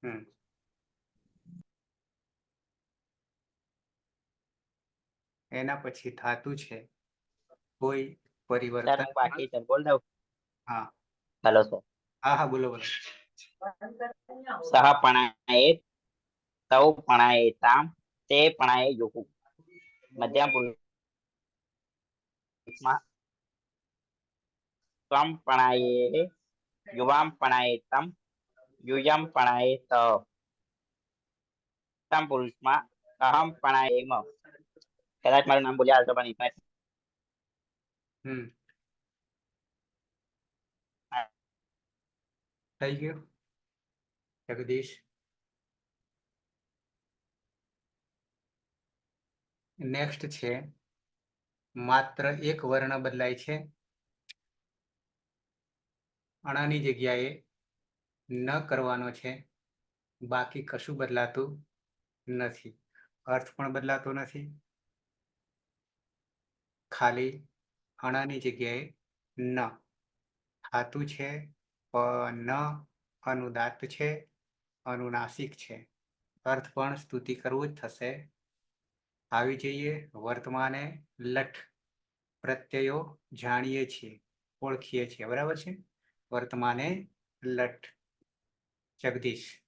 હમ એના પછી ધાતુ છે કોઈ સર પરિવર્તન. હું બાકી સર બોલ દઉં. હા હેલો સર. હા હા બોલો બોલો. સહ પણાયેત તૌ પણાયેતામ તે પણાયેયુઃ મધ્યમ પુરુષમાં ત્વં પણાયેહે યુવાં પણાયેતમ યુયં પણાયેત ઉત્તમ પુરુષમાં અહમ પણાયેમ. કદાચ મારું નામ બોલ્યા હાલતો પણ હમ થઈ ગયું. જગદીશ. નેક્સ્ટ છે માત્ર એક વર્ણ બદલાય છે. અણાની જગ્યાએ ન કરવાનો છે. બાકી કશું બદલાતું નથી. અર્થ પણ બદલાતો નથી. ખાલી અણાની જગ્યાએ ન. ધાતુ છે ન અનુદાત્ત છે અનુનાસિક છે. અર્થ પણ સ્તુતિ કરવું જ થશે. આવી જઈએ વર્તમાને લઠ પ્રત્યયો જાણીએ છીએ ઓળખીએ છીએ બરાબર છે. વર્તમાને લઠ. જગદીશ.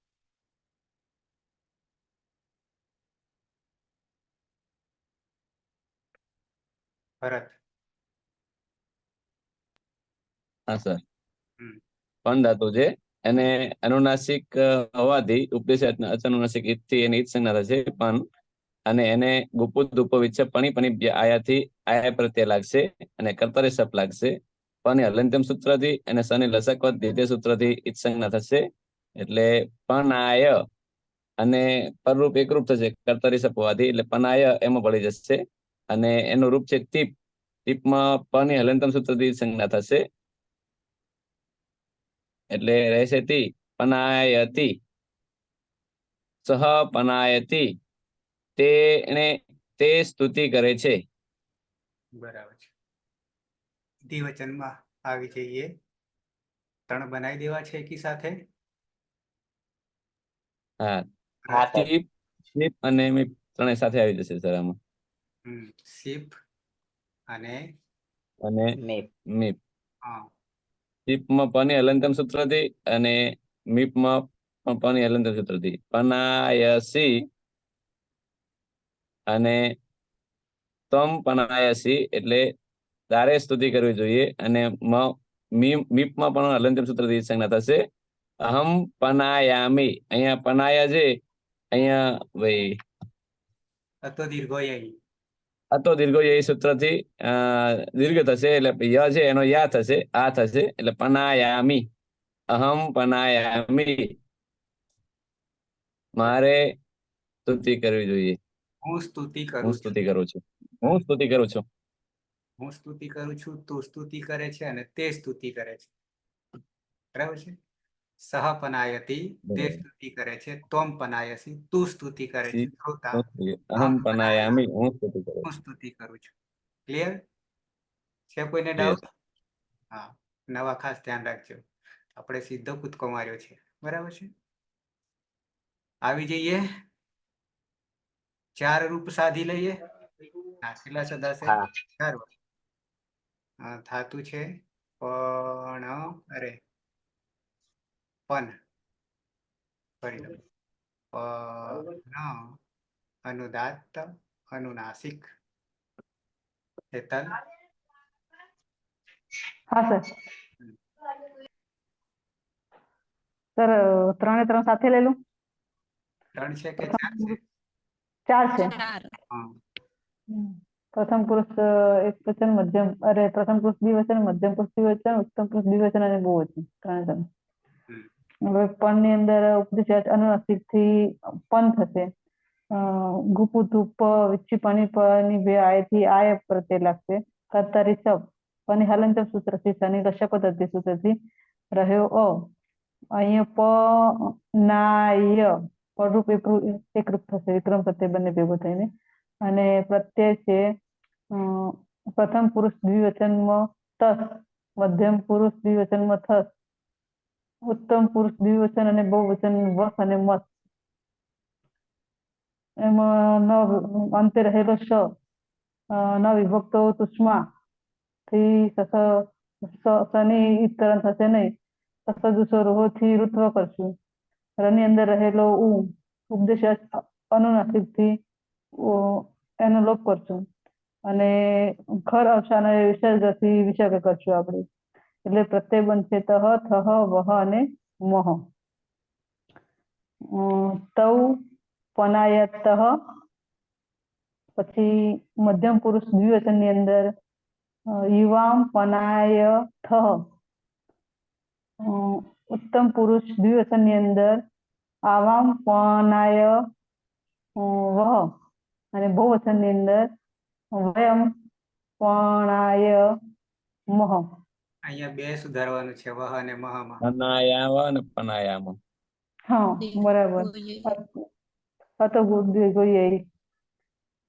ભરત. હા સર. હમ પણ ધાતુ છે એને અનુનાસિક હોવાથી ઉપદેશ અનુનાસિક ઈદથી એની ઈદ સંજ્ઞા થશે પણ અને એને ગુપુ ધુપો વિચ્છે પણી આયાથી આયા પ્રત્યે લાગશે અને કર્તરી સપ લાગશે. પણ હલંત્યમ સૂત્રથી અને સની લસકવત દ્વિતીય સૂત્રથી ઈદ સંજ્ઞા થશે. એટલે પનાય અને પરરૂપ એકરૂપ થશે કર્તરી સપ હોવાથી એટલે પનાય એમાં ભળી જશે અને એનું રૂપ છે ટીપ. ટીપમાં પની હલંતમ સૂત્રથી સંજ્ઞા થશે એટલે રહેશે તી પનાયતિ, સહ પનાયતિ, તેણે તે સ્તુતિ કરે છે. બરાબર છે. દ્વિવચનમાં આવી જઈએ. 3 બનાવી દેવા છે એકી સાથે. હા, હા સર. ટીપ, શીપ અને મીપ ત્રણેય સાથે આવી જશે સર આમાં. શીપ અને અને મેપ. મીપ. હા, શીપમાં પની હલંતમ સૂત્રથી અને મીપમાં પણ પની હલંતમ સૂત્રથી. પનાયસી અને તમ પનાયસી એટલે તારે સ્તુતિ કરવી જોઈએ અને મીપમાં પણ હલંતમ સૂત્રથી સંજ્ઞા થશે. અહમ પનાયામી, અહીંયા પનાયા છે, અહીંયા ભાઈ અતો દીર્ઘો યઈ. અતો દીર્ઘો એ સૂત્રથી દીર્ઘ થશે એટલે ય છે એનો યા થશે, આ થશે એટલે પનાયામી. અહમ પનાયામી, મારે સ્તુતિ કરવી જોઈએ. હું સ્તુતિ હું કરું છું. સ્તુતિ કરું છું. હું સ્તુતિ કરું છું. હું સ્તુતિ કરું છું, તું સ્તુતિ કરે છે અને તે સ્તુતિ કરે છે. બરાબર છે. સહ પનાયતિ, તે બરાબર. સ્તુતિ કરે છે. ત્વમ પનાયસી, તું સ્તુતિ કરે છે. શ્રોતા. અહમ પનાયામી, હું સ્તુતિ કરું હું છું. સ્તુતિ કરું છું. ક્લિયર છે? કોઈને Yes. ડાઉટ? હા, નવા ખાસ ધ્યાન રાખજો. આપણે સીધો કૂદકો માર્યો છે. બરાબર છે. આવી જઈએ. 4 રૂપ સાધી લઈએ. કેટલા સદાશે? હા 4 થાતું છે પણ અરે પન ફરી લો. પણ અનુદાત્ત અનુનાસિક. હેતલ હા સર. સર 3 ને 3 સાથે લઈ લઉં? 3 છે કે 4 છે? 4 છે. 4. હા, પ્રથમ પુરુષ એકવચન, મધ્યમ પ્રથમ પુરુષ દ્વિવચન, મધ્યમ પુરુષ દ્વિવચન, ઉત્તમ પુરુષ દ્વિવચન અને બહુવચન 3 ત્રણ. હવે પણ ની અંદર ઉપદેશ અનુનાસિક થી પન થશે. ગુપુ ધૂપ વિચ્છી પની પની બે આયથી આય પ્રત્યય લાગશે. કર્તારી સબ પની હલંતમ સૂત્રથી શનિ કશ્યપ પદ્ધતિ સૂત્રથી રહ્યો અ. અહીંયા નાય પડરૂપ એકરૂપ થશે. વિક્રમ પ્રત્યય બંને ભેગો થઈને. અને પ્રત્યય છે પ્રથમ પુરુષ દ્વિવચનમાં તસ, મધ્યમ પુરુષ દ્વિવચનમાં થસ, ઉત્તમ પુરુષ દ્વિવચન અને બહુવચન વસ અને મત. એમાં અંતે રહેલો શ ન વિભક્તો તુષ્મા થી શનિ ઈતરણ થશે નહીં. સસદુસો રોહોથી ઋત્વ કરશું. ની અંદર રહેલો ઉપદેશ અનુનાસિક થી એનો લોપ કરશું અને ખર અવસાન વિસર્ગથી વિસર્ગ કરશું આપણે. એટલે પ્રત્યય બનશે તહ, થહ, વહ અને મહ. તૌ પનાયતઃ, પછી મધ્યમ પુરુષ દ્વિવચન ની અંદર યુવામ પનાયથ, ઉત્તમ પુરુષ દ્વિવચન ની અંદર આવામ પનાય વહ અને બહુવચન ની અંદર વયમ પણાય મહ. અહીંયા 2 સુધારવાનું છે વહ અને મહમાં. પનાયામ અને પનાયામ. હા બરાબર. હતો જોઈએ.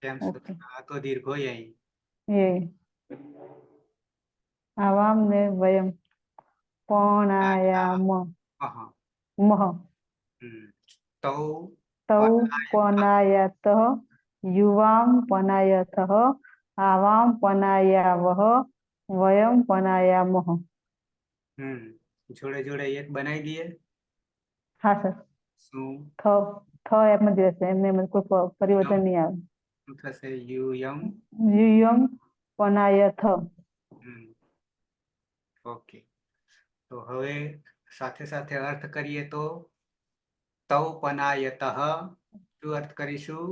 કેમ ઓકે. આ તો દીર્ઘો યઈ. એ આવામ ને વયમ પણાયામ મહ. મહ. તૌ તૌ પનાયતઃ. પનાયતઃ, યુવામ પનાયથઃ, આવામ પનાયાવહ, વયમ પનાયામહ. જોડે જોડે એક બનાવી દઈએ. હા સર. શું એમ જ રહેશે. એમને કોઈ પરિવર્તન નહીં આવે. શું થશે? યુયમ. યુયમ પનાયથ. ઓકે. તો હવે સાથે સાથે અર્થ કરીએ તો તૌ પનાયતઃ શું અર્થ કરીશું?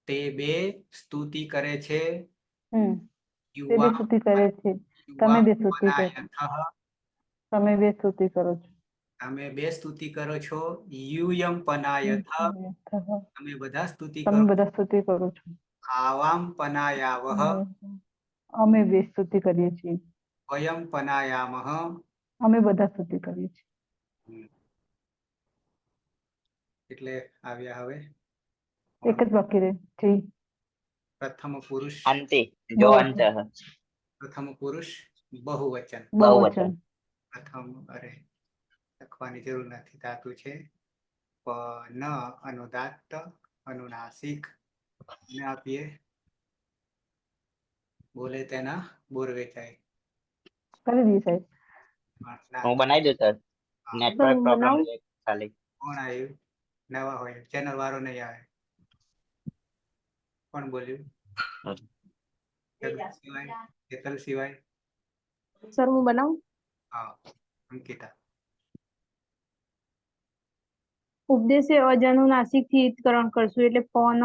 તે બે સ્તુતિ કરે છે. તે બે સ્તુતિ કરે છે. તમે બે સ્તુતિ કરો. પનાયતઃ, તમે બે સ્તુતિ કરો છો. તમે બે સ્તુતિ કરો છો. યુયમ પનાયથ, તમે બધા સ્તુતિ તમે કરો. બધા સ્તુતિ કરો છો. આવામ પનાયાવહ, અમે બે સ્તુતિ કરીએ છીએ. વયમ પનાયામહ. અમે બધા સ્તુતિ કરીએ છીએ. એટલે આવ્યા હવે એક જ બાકી રહે જી પ્રથમ પુરુષ અંતે જો અંત પ્રથમ પુરુષ બહુવચન બહુવચન પ્રથમ અરે લખવાની જરૂર નથી ધાતુ છે પ ન અનુદાત્ત અનુનાસિક ને આપીએ બોલે તેના બોર વેચાય કરી દઈએ સાહેબ હું બનાવી દઉં સર નેટવર્ક હું પ્રોબ્લેમ બનાવું? ખાલી કોણ આવ્યું નવા હોય ચેનલ વાળો નહીં આવે કોણ બોલ્યું જગદીશ સિવાય હેતલ સિવાય સર હું બનાવું? હા અંકિતા ઉપદેશે અજનુનાસિક થી ઈતકરણ કરશું એટલે પ ન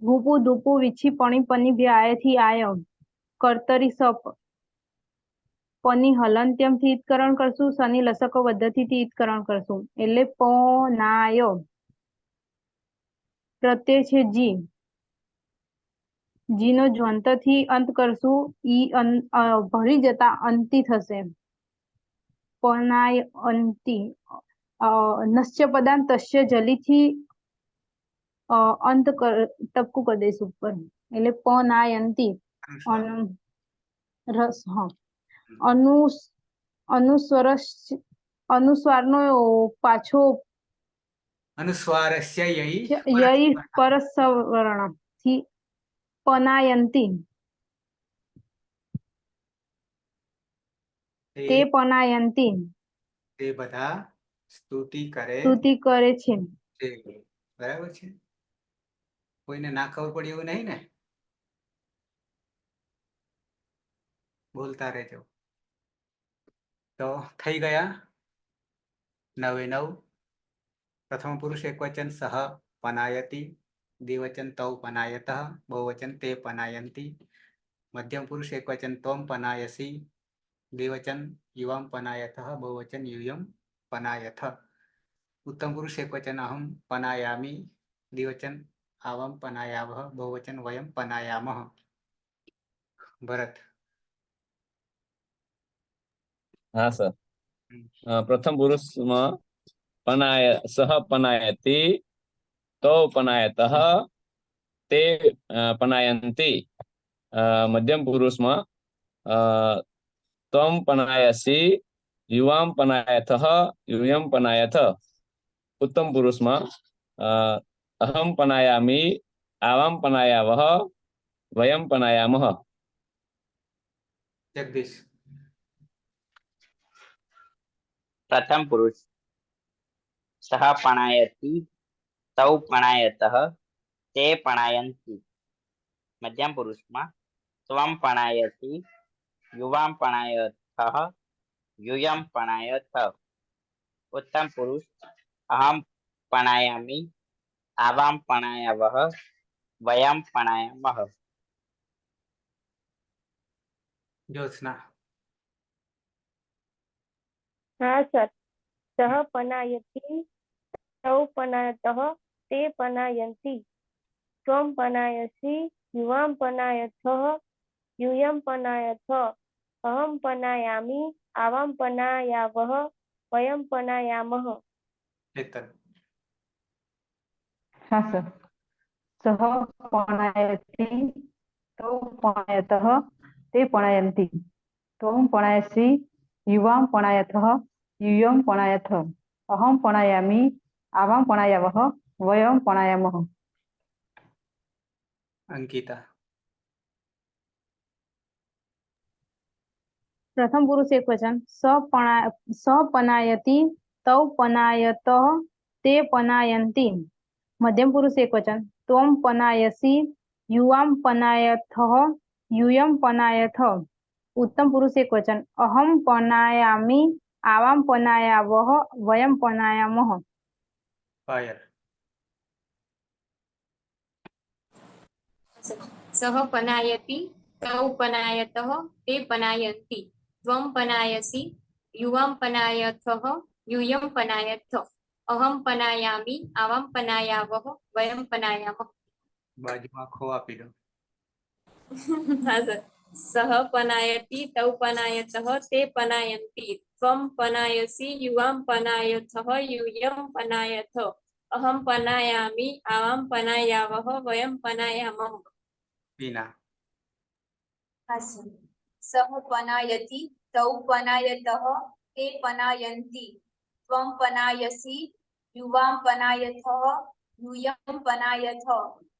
ભૂપુ ધૂપુ વિછી પણી પની ભ્યાય થી આય કર્તરી સપ પની હલંત્યમ થી ઈતકરણ કરશું સની લસકો પદ્ધતિ થી ઈતકરણ કરશું એટલે પ નાય પ્રત્યય છે જી જીનો જ્વંત થી અંત કરશું ઈ ભળી જતા અંતિ થશે પનાય અંતિ નશ્ય પદાંત તસ્ય જલીથી અંત ટપકું કરી દઈશું ઉપર એટલે પનાયંતિ રસ હા અનુસ્વારનો પાછો અનુસ્વારસ્ય યઈ પરસવર્ણ થી પનાયંતિ તે પનાયંતિ તે બધા સ્તુતિ કરે સ્તુતિ કરે છે છે બરાબર છે કોઈને ના ખબર પડી એવું નહીં ને બોલતા રહેજો તો થઈ ગયા 9 એ 9 પ્રથમ પુરુષ એકવચન સહ પનાયતિ દ્વિવચન તૌ પનાયતઃ બહુવચન તે પનાયંતિ મધ્યમ પુરુષ એકવચન ત્વમ પનાયસી દ્વિવચન યુવામ પનાયતઃ બહુવચન यूयम पनायथ उत्तम पुरुष एकवचन अहम पनायामि द्विवचन आवम पनायावः बहुवचन वयम पनायामः भरत હા સર પ્રથમ પુરુષમાં સહ પનાયતિ તો પનાયતઃ તે પનાયંતિ મધ્યમ પુરુષમાં ત્વમ પનાયસી યુવામ પનાયથઃ यूयम पनायथ उत्तम पुरुषમાં અહમ પનાયામિ આવામ પનાયાવઃ વયમ પનાયામઃ जगदीश પ્રથમ પુરુષ સહ પણાયતિ તૌ પણાયતઃ તે પણાયંતિ મધ્યમ પુરુષમાં ત્વમ પણાયતિ યુવામ પણાયથઃ यूयम पणायथ उत्तम पुरुष अहम पणायामि आवाम पणायावः वयम पणायामः ज्योत्सना हाँ सर सह पनायति तौ पनायतः ते पनायन्ति त्वं पनायसि युवां पनायथः यूयं पनायथ अहं पनायामि आवां पनायावः वयं पनायामः हेतल हाँ सर सह पणायति तौ पणायतः ते पणायन्ति त्वं पणायसि युवां पणायथः यूयं पणायथ अहं पणायामि आवां पणायावः वयं पणायामः अंकिता प्रथम पुरुष एकवचन सपनायति तौ पनायतः ते पनायन्ति मध्यम पुरुष एकवचन त्वं पनायसि युवां पनायथः यूयं पनायथ उत्तम पुरुष एकवचन अहं पनायामि आवां पनायावः वयं पनायामः पायल सह पनायति तौ पनायतः ते पनायन्ति त्वं पनायसि युवां पनायथः यूयं पनायथ अहं पनायामि आवां पनायावः वयं पनायामः बाजू में खो आपी दो हाँ सर સહ પનાયતિ તૌ પનાયતઃ તે પનાયન્તિ ત્વમ પનાયસી યુવામ પનાયથઃ યુયમ પનાયથ અહમ પનાયામિ આવામ પનાયાવઃ વયમ પનાયામઃ. બીના સહ પનાયતિ તૌ પનાયતઃ તે પનાયન્તિ ત્વમ પનાયસી યુવામ પનાયથઃ यूयं पनायथ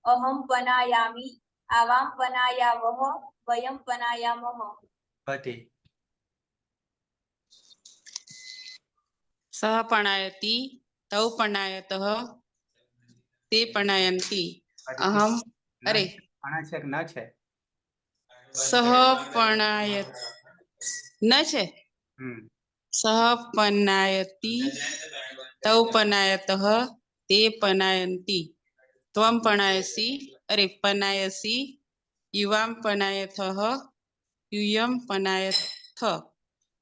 अहं पनायामि आवां पनायावः वयं पनायामः. પતિ સહ પણાયતિ તૌ પણાયતઃ તે પણાયન્તિ અહમ અરે આના છે કે ન છે? સહ પણાયત ન છે. હમ સહ પનાયતિ તૌ પનાયતઃ તે પનાયન્તિ ત્વમ પણાયસી અરે પનાયસી યુવામ પનાયથઃ યુયમ પનાયથ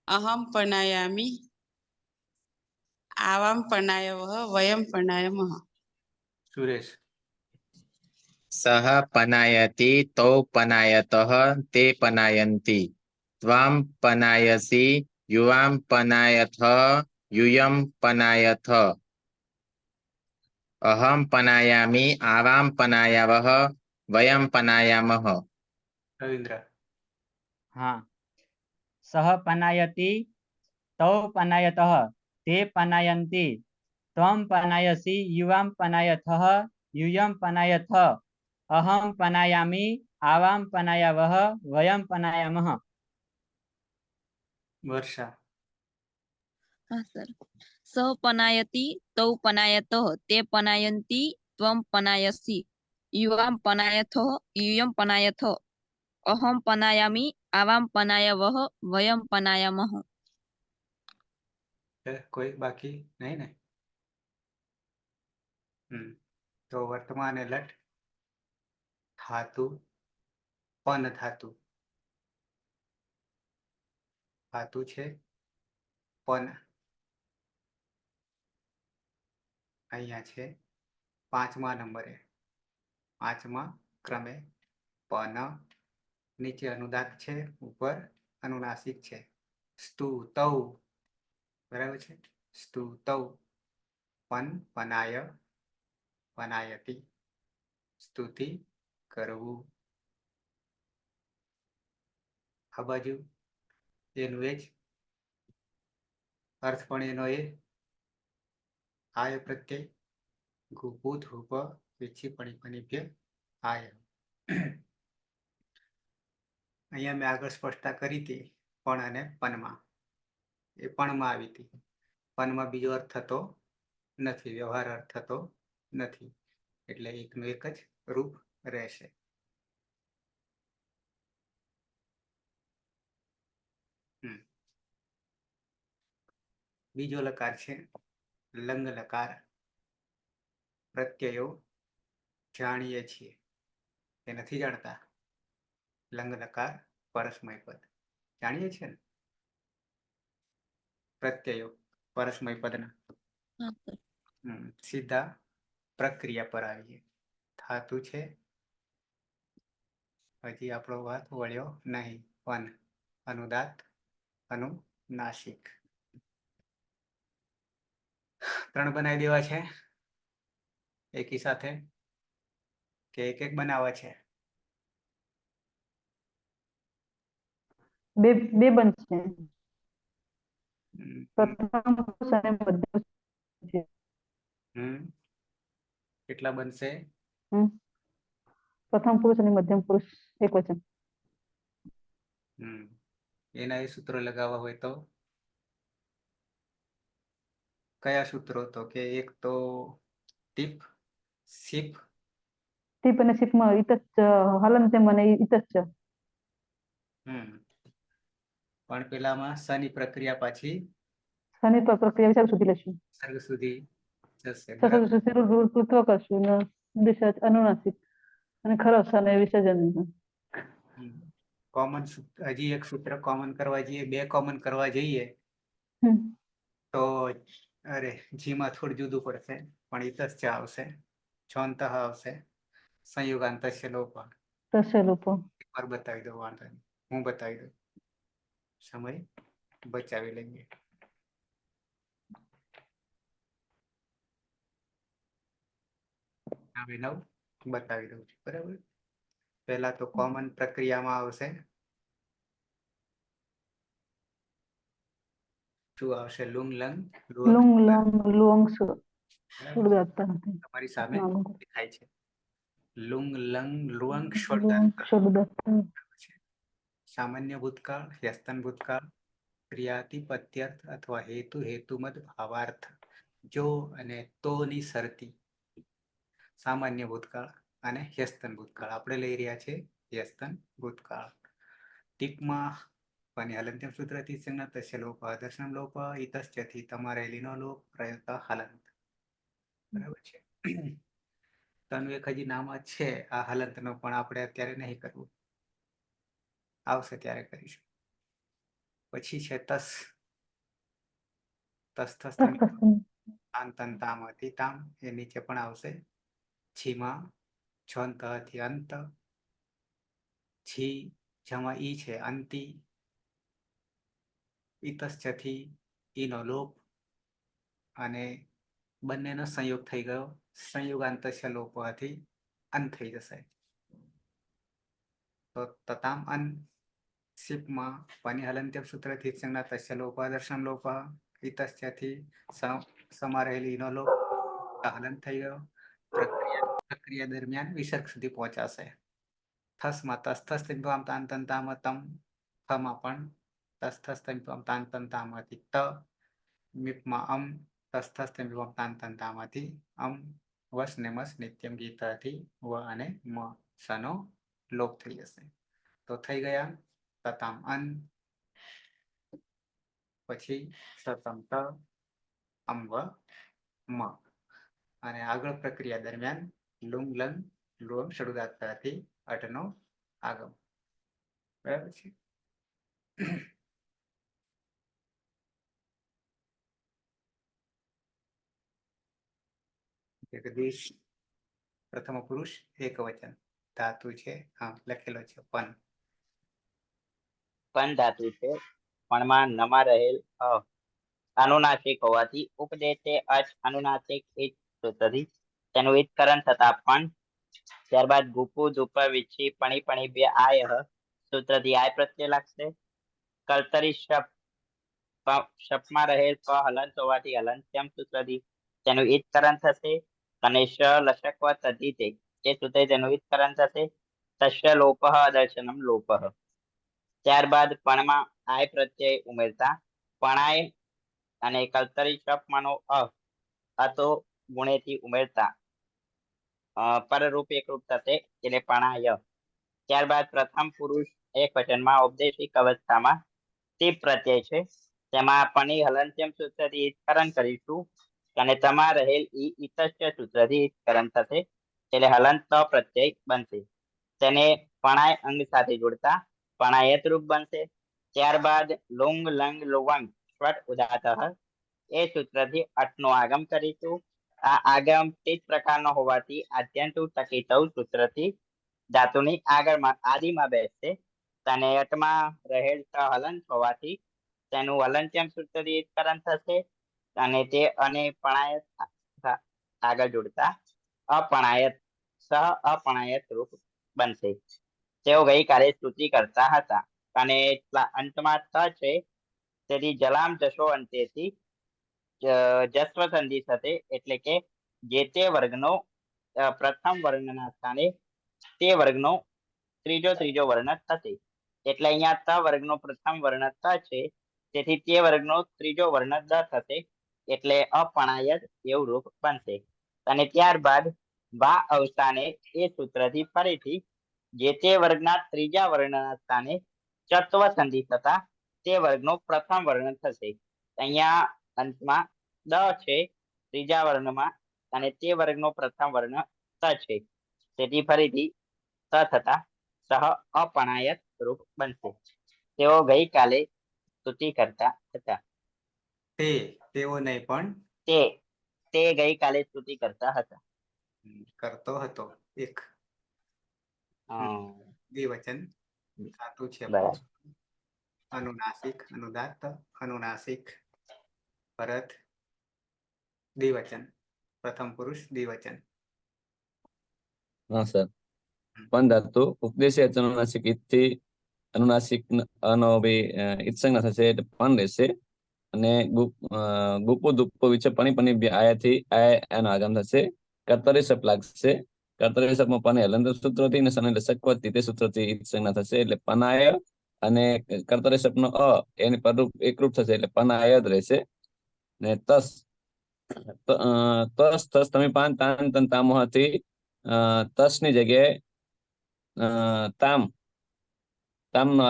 અહમ પનાયામિ આવામ પનાયવઃ વયમ પનાયામઃ. સુરેશ સહ પનાયતિ તૌ પનાયતઃ તે પનાયન્તિ ત્વામ પનાયસી યુવામ પનાયથ યુયમ પનાયથ અહમ પનાયામિ આવામ પનાયાવઃ વયમ પનાયામઃ. રવિન્દ્ર હા. સહ પનાયતિ તૌ પનાયતઃ તે પનાયન્તિ ત્વમ પનાયસી યુવામ પનાયથઃ યુયમ પનાયથ અહમ પનાયામિ આવામ પનાયાવઃ વયમ પનાયામઃ. વર્ષા હા સર. સ પનાયતિ તૌ પનાયતઃ તે પનાયન્તિ ત્વમ પનાયસી યુવામ પનાયથઃ યુયમ પનાયથ અહમ પનાયામિ આવામ પનાયાવઃ વયમ પનાયામઃ. કોઈ બાકી નહીં ને? તો વર્તમાન એ લટ ધાતુ પન ધાતુ ધાતુ છે પન અહીંયા છે 5મા નંબરે 5મા ક્રમે પન નીચે અનુદાત છે ઉપર અનુનાસિક છે સ્તુ તૌ બરાબર છે સ્તુ તૌ પન પનાય પનાયતિ સ્તુતિ કરવું. આ બાજુ એનું એ જ અર્થ પણ એનો એ આય પ્રત્યય ગુપુ ધૂપ વિચ્છી પણિભ્ય આય. અહીંયા મેં આગળ સ્પષ્ટતા કરી હતી પણ અને પનમાં એ પણમાં આવી હતી પનમાં બીજો અર્થ થતો નથી વ્યવહાર અર્થ થતો નથી એટલે એકનું એક જ રૂપ રહેશે. બીજો લકાર છે લંગ લકાર. પ્રત્યયો જાણીએ છીએ એ નથી જાણતા. લંગ લકાર પરસ્મય પદ જાણીએ છીએ ને પ્રત્યયો પરસ્મય પદના. હા સર. સીધા પ્રક્રિયા પર આવીએ. ધાતુ છે હજી આપણો વાત વળ્યો નહીં પન અનુદાત અનુનાસિક 3 બનાવી દેવા છે એકી સાથે કે એક એક બનાવવા છે? બે બનશે. પ્રથમ પુરુષ અને મધ્યમ પુરુષ છે. કેટલા બનશે? પ્રથમ પુરુષ અને મધ્યમ પુરુષ એક વચન. એના એ સૂત્રો લગાવવા હોય તો કયા સૂત્રો? તો કે એક તો ટીપ સીપ. ટીપ અને સીપમાં ઇતચ હલંત્યમ અને ઇતચ. પણ પેલામાં સની પ્રક્રિયા પાછી સની પ્રક્રિયા વિચાર સુધી લેશું સર્ગ સુધી જશે. ઋત્વ કરશું ને દિશા અનુનાસિક અને ખરસ અને વિસર્જન. કોમન હજી એક સૂત્ર કોમન કરવા જઈએ બે કોમન કરવા જઈએ તો અરે જીમાં થોડું જુદું પડશે પણ ઇતચ આવશે છોંત આવશે સંયુગાંત લોપ. તસ્ય લોપ બતાવી દો વાંધો નહીં. હું બતાવી દઉં, સમય બચાવી લઈએ. અભિનવ બતાવી દઉં છું, બરાબર. પહેલા તો કોમન પ્રક્રિયામાં આવશે, શું આવશે? Lung lung Lung lung Lung શુદ્ધાત્તા તમારી સામે નાગમ. દેખાય છે. લુંગ લંગ લુંગ લુંગ શુદ્ધાત્તા શુદ્ધાત્તા છે. સામાન્ય ભૂતકાળ, હ્યસ્તન ભૂતકાળ, ક્રિયાતિપત્યર્થ અથવા હેતુ હેતુમદ ભાવાર્થ, જો અને તોની શરતી. સામાન્ય ભૂતકાળ અને હ્યસ્તન ભૂતકાળ આપણે લઈ રહ્યા છે. હ્યસ્તન ભૂતકાળ ટીકમાં અને હલંત્યમ સૂત્રથી સંજ્ઞા તસ્ય લોપ દર્શનમ લોપ ઇતશ્ચથી તમારે લીનો લોપ પ્રયત હલંત. બરાબર છે. તનું એક હજી નામ જ છે આ હલંતનો, પણ આપણે અત્યારે નહીં કરવું, આવશે ત્યારે કરીશું. પછી છે તસ, તામથી તામ, એ નીચે પણ આવશે. છીમાં છંતથી અંત, છી જમાં ઈ છે અંતિ, ઇતશ્ચથી ઈનો લોપ, અને બંનેનો સંયોગ થઈ ગયો, સંયોગાંતસ્ય લોપથી અંત થઈ જશે. તો તતામ અન શિપમાં પાની હલંત્યમ સૂત્રથી સંજ્ઞા તસ્ય લોપ દર્શન લોપ ઇતશ્ચથી સમારેલી નો લોપ, હલન થઈ ગયો. પ્રક્રિયા દરમિયાન વિસર્ગ સુધી પહોંચાશે. થસમાં તસ્થસ્થ તામ, થમાં પણ તસ્થસ્થ ત, મીપમાં તસ્થસ્થ વસ ને મસ નિત્યમ ગીતાથી વ અને મ સનો લોપ થઈ જશે. તો થઈ ગયા તતામ અન, પછી સતમ ત, અમ વ મ, અને આગળ પ્રક્રિયા દરમિયાન લુંગ લંગ લુંગ શરૂઆતથી અટનો આગમ. બરાબર છે. જગદીશ પ્રથમ પુરુષ એક વચન ધાતુ છે, હા લખેલો છે પન. પણ ધાતુ છે, પણમાં નમાં રહેલ અનુનાસિક હોવાથી ઉપદેશે અચ અનુનાસિક ઈચ સૂત્રથી તેનું ઈતકરણ થતા પણ, ત્યારબાદ ગુપુ ધુપ વિચ્છી પણી પણી બે આય સૂત્રથી આય પ્રત્યય લાગશે. કર્તરી શપમાં રહેલ પ હલંત હોવાથી હલંત્યમ સૂત્રથી તેનું ઈતકરણ થશે. અને શ લશકવ તદ્ધિતે એ સૂત્રે તેનું ઈતકરણ થશે. તસ્ય લોપ દર્શનમ લોપ. ત્યારબાદ પણમાં આય પ્રત્યય ઉમેરતા પણાય અને કર્તરી શપમાંનો અતો ગુણેથી ઉમેરતા પરરૂપ એકરૂપ થશે, એટલે પણાય. ત્યારબાદ પ્રથમ પુરુષ એક વચનમાં ઔપદેશિક અવસ્થામાં તે પ્રત્યય છે, તેમાં પણી હલંત્યમ સૂત્રથી ઈતકરણ કરીશું, અને તમા રહેલ ઈ ઇતસ્ય સૂત્રથી ઈતકરણ થશે, એટલે હલંત પ્રત્યય બનશે. તેને પણાય અંગ સાથે જોડતા પણાયત રૂપ બનશે. ત્યારબાદ લુંગ લંગ લુવંગ સ્વટ ઉદાત એ સૂત્રથી અટનો આગમ કરીશું. આ આગમ તે જ પ્રકારનો હોવાથી આદ્યંતુ ટકીતવ સૂત્રથી ધાતુની આગળમાં આદિમાં બેસશે. અને અટમાં રહેલ હલંત હોવાથી તેનું હલંત્યમ સૂત્રથી ઈતકરણ થશે, અને તે અને પણાયત આગળ જોડતા અપણાયત સહ અપણાયત રૂપ બનશે. તેઓ ગઈકાલે સ્તુતિ કરતા હતા, અને અંતમાં ત છે, તેથી જલામ જશો અંતેથી જસ્વ સંધિ થશે, એટલે કે જે તે વર્ગનો પ્રથમ વર્ણના સ્થાને તે વર્ગનો ત્રીજો વર્ણ થશે. એટલે અહીંયા ત વર્ગનો પ્રથમ વર્ણ ત છે, તેથી તે વર્ગનો ત્રીજો વર્ણ દ થશે, એટલે અપણાયત એવું રૂપ બનશે. અને ત્યારબાદ વા અવસ્થાને એ સૂત્રથી ફરીથી જે તે વર્ગના ત્રીજા વર્ણના સ્થાને ચત્વ સંધિ થતા તે વર્ગનો પ્રથમ વર્ણ થશે. અહીંયા અંતમાં દ છે ત્રીજા વર્ણમાં, અને તે વર્ગનો પ્રથમ વર્ણ ત છે, તેથી ફરીથી ત થતા સહ અપણાયત રૂપ બનશે. તેઓ ગઈકાલે સ્તુતિ કરતા હતા. તેઓ નહીં પણ તે ગઈકાલે સ્તુતિ કરતા હતા. કરતો હતો એક દ્વિવચન ધાતુ છે બરાબર. અનુનાસિક, અનુદાત્ત, અનુનાસિક, પરત, દ્વિવચન, પ્રથમ પુરુષ દ્વિવચન. હા સર. પણ ધાતુ ઉપદેશી અનુનાસિક ઈથી અનુનાસિક અનો બી ઈત્સંજ્ઞા થશે એટલે પણ રહેશે. અને ગુપુ દુપુ વિશે પણી આયાથી આય એનો આગમ થશે. કર્તરી સપ લાગશે. કર્તરી સપમાં પણ હલંતર સૂત્રથી અને સને લસકવત તે સૂત્રથી ઈત્સંજ્ઞા થશે એટલે પનાય અને કર્તરી સપનો એની પરરૂપ એકરૂપ થશે એટલે પનાય જ રહેશે. ને તસ તસ તમે પાન તાન તન તામોહથી તસની જગ્યાએ તામ તામનો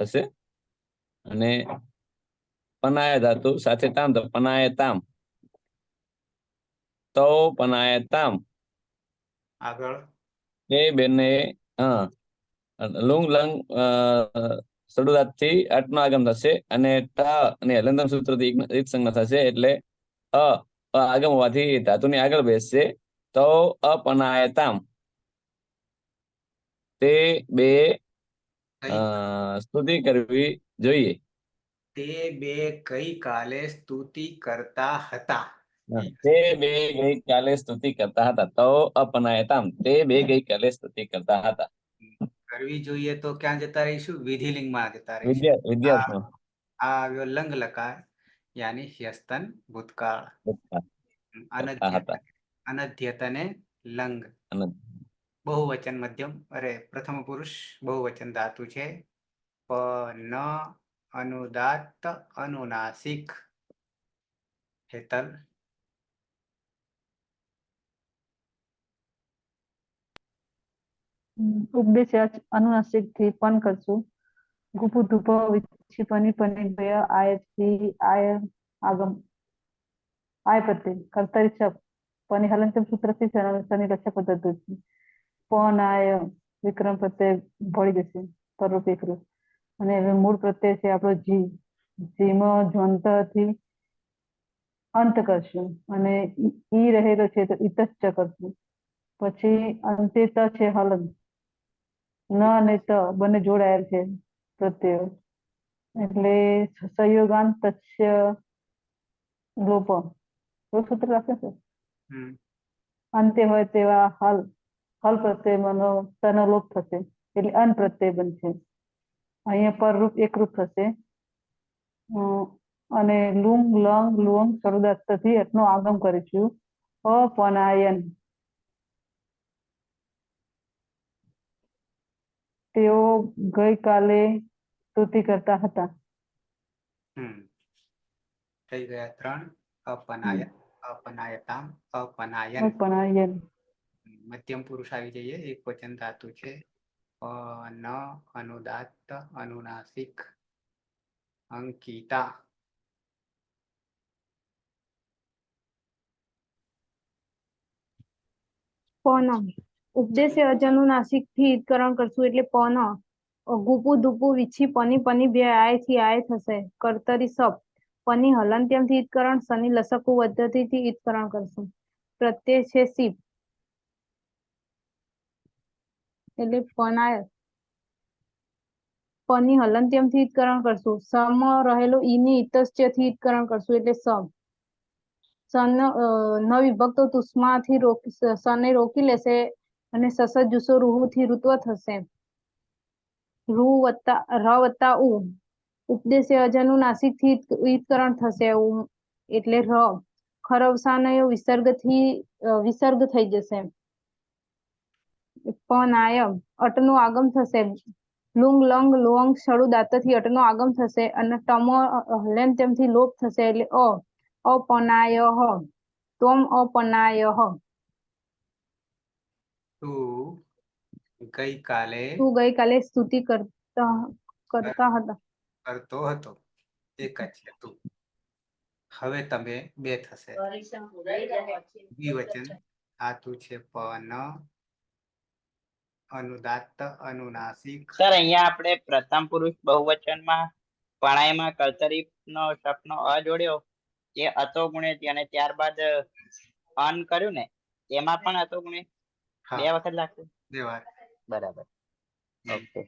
થશે. અને પનાય ધાતુ સાથે તામ તો પનાય તામ, તો પનાય તામ. આગળ એ બંને લુંગ લંગ સડુદાત થી અટનો આગમ થશે અને ટા અને હલંદમ સૂત્રથી રીતસંજ્ઞા થશે એટલે આગમ હોવાથી ધાતુની આગળ બેસશે. તો અપનાયતામ. તે બે સ્તુતિ કરવી જોઈએ. તે બે ગઈકાલે સ્તુતિ કરતા હતા. તે બે ગઈકાલે સ્તુતિ કરતા હતા. તો અપનાયતામ. તે બે ગઈકાલે સ્તુતિ કરતા હતા. કરવી જોઈએ તો ક્યાં જતા રહીશું? વિધિલિંગમાં જતા રહીશું. વિદ્યાર્થીઓ આ આવ્યો લંગ લકાર યાની હ્યસ્તન ભૂતકાળ. અનધ્યતને લંગ. બહુવચન મધ્યમ પ્રથમ પુરુષ બહુવચન ધાતુ છે. ન અનુદાત્ત અનુનાસિક. હેતલ ઉપદેશ અનુનાસિક થી પણ કરશું. ગુપુ ધુપ વિચ્છી પની પની ભય આયથી આય આગમ આય પ્રત્યય કર્તરી શપ પની હલંતમ સૂત્રથી શનિ લક્ષક પદ્ધતિ પણ આય વિક્રમ પ્રત્યય ભળી જશે પરરૂપ એકરૂપ. અને હવે મૂળ પ્રત્યય છે આપણો જી. જીમાં જ્વંતથી અંત કરશું અને ઈ રહેલો છે તો ઇતશ્ચ કરશું. પછી અંતે ત છે હલન. ન અને ત બંને જોડાયેલ છે પ્રત્યયો એટલે સંયોગાંત તસ્ય લોપ સૂત્ર રાખે છે. અંતે હોય તેવા હલ પ્રત્યય તનો લોપ થશે એટલે અન પ્રત્યય બનશે. અહીંયા પરરૂપ એકરૂપ થશે. અને લુંગ લંગ લુંગ સરુદાત્તથી એટલો આગમ કરીશું. અપનાયન. તેઓ ગઈકાલે સ્તુતિ કરતા હતા. થઈ ગયા 3. અપનાયન, અપનાયતામ, અપનાયન. અપનાયન. મધ્યમ પુરુષ આવી જઈએ. એક વચન ધાતુ છે. ન અનુદાત્ત અનુનાસિક અંકિતા. પન ઉપદેશે અજનુનાસિક થી ઈદકરણ કરશું એટલે પન. ગુપુ ધુપુ વિચ્છી પની બે આય થી આય થશે. કર્તરી સપ પની હલંત્યમથી ઈદકરણ શનિ લસકુ પદ્ધતિથી ઈદકરણ કરશું. પ્રત્યય છે સીપ એટલે પનાય. પની હલંત્યમથી ઈદકરણ કરશું. સમ રહેલો ઈની ઇતશ્ચથી ઈદકરણ કરશું એટલે સમ. સન ન વિભક્ત તુષ્માથી સને રોકી લેશે અને સસ જુસો રૂહુથી ઋત્વ થશે. રૂ વત્તા ર વત્તા ઉ ઉપદેશે અજનુનાસિક થી ઈદકરણ થશે એટલે ર. ખરવસાનયો વિસર્ગ થઈ જશે. પનાય અટનું આગમ થશે. લુંગ લંગ લુઅંગ સડુ દાંતથી અટનો આગમ થશે અને ટમો હલંત્યમથી લોપ થશે એટલે અપનાયઃ. ત્વમ અપનાયઃ. તું ગઈકાલે સ્તુતિ કરતા હતા. કરતો હતો. એક જ છે તું. હવે તમે બે થશે. દ્વિવચન ધાતુ છે પન અનુદાત્ત અનુનાસિક. સર અહીંયા આપણે પ્રથમ પુરુષ બહુવચનમાં પણાયમાં કર્તરી નો શબ્દનો અ જોડ્યો એ અતો ગુણ્ય અને ત્યારબાદ અન કર્યું ને એમાં પણ અતો ગુણ્ય બે વખત લાગશે. બે વાર. બરાબર. ઓકે.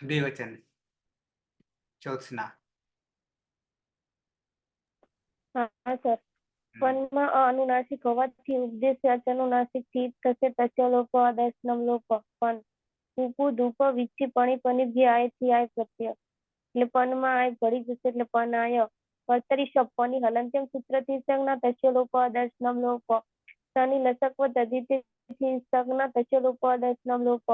દ્વિવચન જ્યોત્સના. હા સર. પનમાં અનુનાસિક હોવાથી ઉપદેશ અનુનાસિક થી થશે તસ્ય લોપ દર્શનમ લોપ. પણ ધૂપ ધૂપ વિચ્છી પણી પની ભી આય થી આય પ્રત્યય એટલે પનમાં આય ભળી જશે એટલે પન આય. કર્તરી શબ્દની હલંત્યમ સૂત્રથી સંજ્ઞા તસ્ય લોપ દર્શનમ લોપ. શનિ લસકવ તદ્ધિતથી સંજ્ઞા તસ્ય લોપ દર્શનમ લોપ.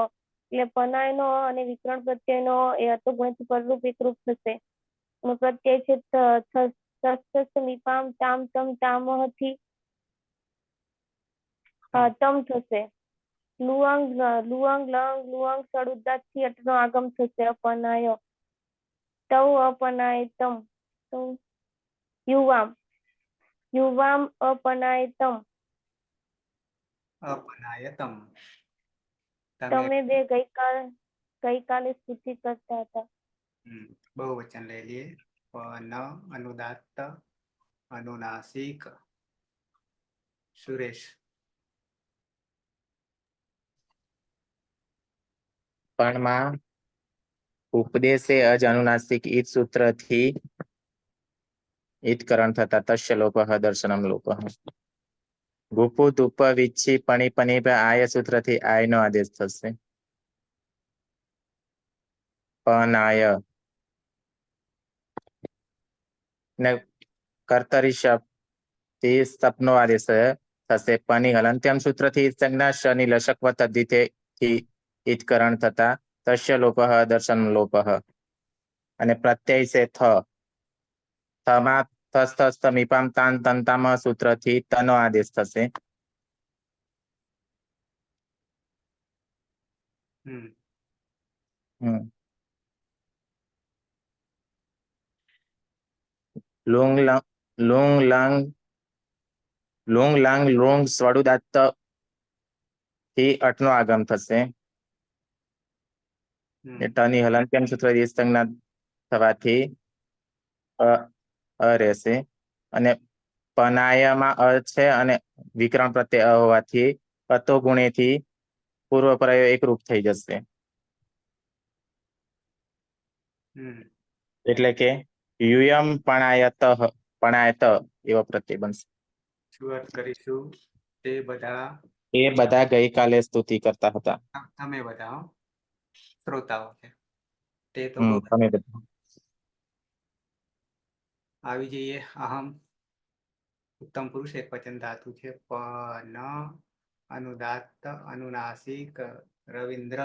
એટલે પનાય નો અને વિકરણ પ્રત્યય નો એ અર્થગુણથી પરરૂપ એકરૂપ થશે. પ્રત્યય છે મીપામ તામ તમ તામહથી તમ થશે. લુઅંગ લુઅંગ લંગ લુઅંગ સડુદાત થી અટનો આગમ થશે. અપનાય તવ અપનાય તમ યુવામ યુવામ અપનાય તમ. અપનાયતમ. તમે બે ગઈકાલે સ્તુતિ કરતા હતા. બહુવચન લઈ લઈએ. પન અનુદાત્ત અનુનાસિક. સુરેશ. પણમાં ઉપદેશે અજ અનુનાસિક ઈદ સૂત્રથી ઈત્કરણ થતા તસ્ય લોપ દર્શનમ લોપ. ગુપુ ધૂપ વિચ્છી પણી પની આય સૂત્રથી આય નો આદેશ થશે. પનાય ને કર્તરી શબ્દથી સપનો આદેશ થશે. પની હલંત્યમ સૂત્રથી સંજ્ઞા શનિ લશકવ તદ્ધિતેથી ઈત્કરણ થતા તસ્ય લોપ દર્શન લોપ. અને પ્રત્યય છે થમાં થસ મીપામ તાન તંતામ સૂત્રથી તનો આદેશ થશે. લુંગ લાંગ લુંગ સ્વડુદાત્ત થી અટનો આગમ થશે. ટની હલંત્યમ સૂત્ર સંજ્ઞા થવાથી અ રહેશે. અને પનાયામાં અ છે અને વિકરણ પ્રત્યે અ હોવાથી અતો ગુણેથી પૂર્વ પરાયો એકરૂપ થઈ જશે. એટલે કે યુયમ પણાયત એવો પ્રત્યય બનશે. શું અર્થ કરીશું? તે બધા એ બધા ગઈકાલે સ્તુતિ કરતા હતા. તમે બધા શ્રોતાઓ છે. તે તો તમે બધા આવી જઈએ. અહમ ઉત્તમ પુરુષ એક વચન ધાતુ છે. પન અનુદાત્ત અનુનાસિક. રવિન્દ્ર.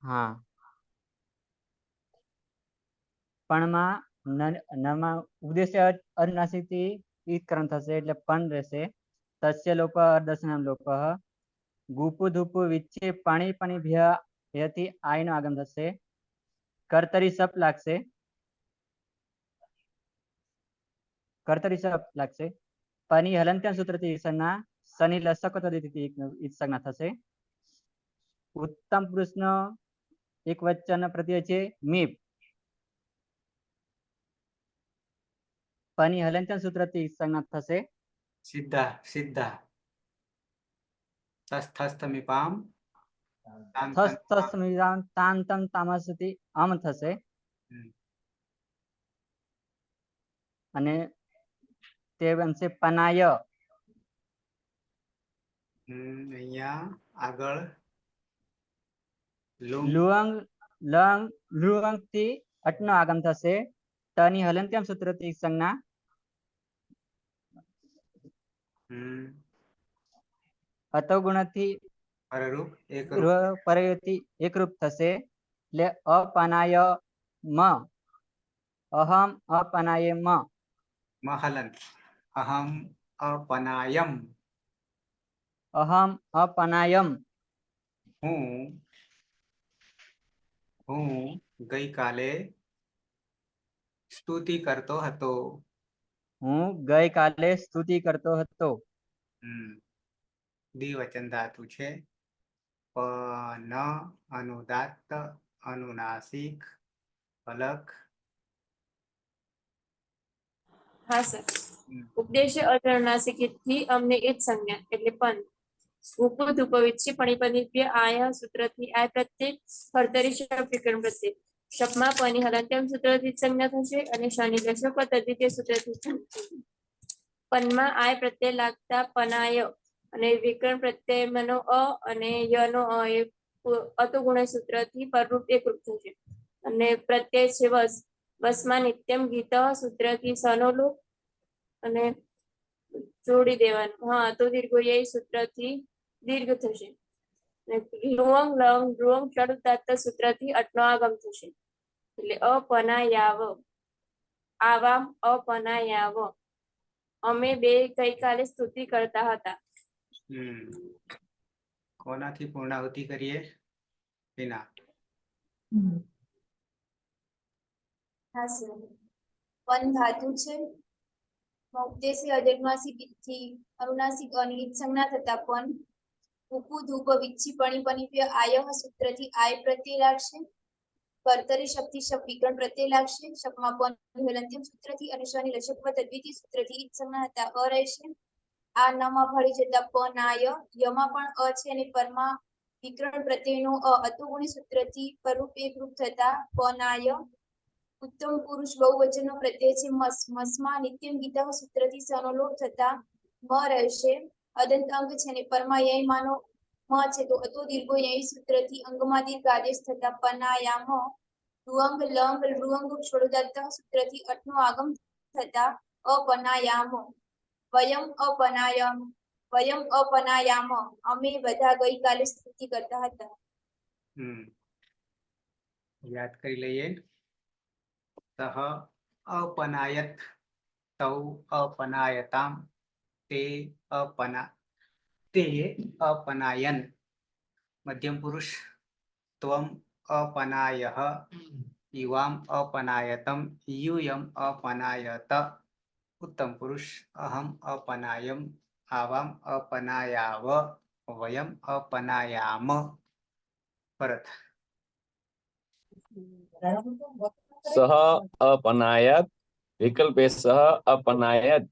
હા. પણમાં નમાં ઉદ્દેશ્ય અનુનાસિક થી ઈત્કરણ થશે એટલે પણ રહેશે. તસ્ય લોપ દર્શનમ લોપ. ગુપુ ધૂપુ વિચ્છે પાણી પાણી ભ્યથી આય નો આગમ થશે. કર્તરી સપ લાગશે. કર્તરી સપ લાગશે. પની હલંત્યમ સૂત્રથી સંજ્ઞા શનિ લસક સંજ્ઞા થશે. ઉત્તમ પુરુષનો એક વચન પ્રત્યય છે મીપ. પની હલંત્યમ સૂત્રથી સંજ્ઞા થશે. સિદ્ધા. તસ્થ મીપામ તાન તમ તામસથી આમ થશે. અને તે બનશે પનાય. અહીંયા આગળ લુઅંગ લંગ લુઅંગ થી અટનો આગમ થશે. તની હલંત્યમ સૂત્રથી સંજ્ઞા અતો ગુણથી પરયુક્તિ એકરૂપ થશે. એટલે અપનાય મ. અહમ અપનાય મ. હલંત. અહમ અપનાયમ. અહમ અપનાયમ. હું ગઈકાલે સ્તુતિ કરતો હતો. હું ગઈકાલે સ્તુતિ કરતો હતો. દ્વિવચન ધાતુ છે. પન અનુદાત્ત અનુનાસિક. અલગ. હા સર. ઉપદેશ અનુનાસિક થી અમને એ જ સંજ્ઞા એટલે પણ ઉપુ ધૂપ વિચ્છી પણી પનિભ્ય આય સૂત્રથી આય પ્રત્યે કર્તરી શપ વિકરણ પ્રત્યે શપમાં પની હલંત્યમ સૂત્રથી સંજ્ઞા થશે અને શનિ લક્ષક તદ્વિતીય સૂત્રથી પનમાં આય પ્રત્યે લાગતા પનાય અને વિકરણ પ્રત્યયનો અ અને યનો અ એ અતુગુણ સૂત્રથી પરરૂપ એકરૂપ થશે અને પ્રત્યય છે વસ વસમાં નિત્યમ ગીત સૂત્રથી સનો લોપ અને જોડી દેવાનું હા તો દીર્ઘોય સૂત્રથી દીર્ઘ થશે લુવંગ લંગ ડ્રુવંગ ષડુદાત્ત સૂત્રથી અટનો આગમ થશે એટલે અપનાયાવ આવામ અપનાયાવ અમે બે ગઈકાલે સ્તુતિ કરતા હતા. કોનાથી પૂર્ણાહુતિ કરીએ? વિના. હા સર. પન ધાતુ છે ઉદ્દેશ્ય અજન્માસિક થી અનુનાસિક અનિલિત સંજ્ઞા થતા પન ઉપુ ધૂપ વિચ્છી પણી પનિભ્ય આયઃ સૂત્રથી આય પ્રત્યય લાગશે કર્તરી શક્તિ શબ્દ વિકરણ પ્રત્યય લાગશે શપમાં પન હલંત્યમ સૂત્રથી અને શનિ લશક તદ્વિતીય સૂત્રથી ઈદ સંજ્ઞા હતા અ રહેશે આ નમાં ભળી જતા પનાય યમાં પણ અ છે અને પરમાં વિકરણ પ્રત્યયનો અ અતુગુણી સૂત્રથી પરરૂપ એકરૂપ થતા પનાય ઉત્તમ પુરુષ બહુવચનનો પ્રત્યય છે મસ મસમાં નિત્યમ ગીતા સૂત્રથી સનો લોપ થતા મ રહેશે અદંત અંગ છે અને પરમાં યય માનો મ છે તો અતો દીર્ઘો યય સૂત્રથી અંગમાં દીર્ઘ આદેશ થતા પનાયામ રુઅંગ લંગ રુઅંગ ષડુદાત્ત સૂત્રથી અટનો આગમ થતા અપનાયામ વયમ અપનાયામ અમે બધા ગઈકાલે સ્તુતિ કરતા હતા. યાદ કરી લઈએ. સહ અપનાયત તૌ અપનાયતામ તે અપનાયન મધ્યમ પુરુષ ત્વમ અપનાયઃ યુવામ અપનાયતમ યુયમ અપનાયત ઉત્તમ પુરુષ અહમ અપનાયમ આવામ અપનાયાવ વયમ અપનાયામ. પરત. સહ અપનાયત વિકલ્પે સહ અપનાયત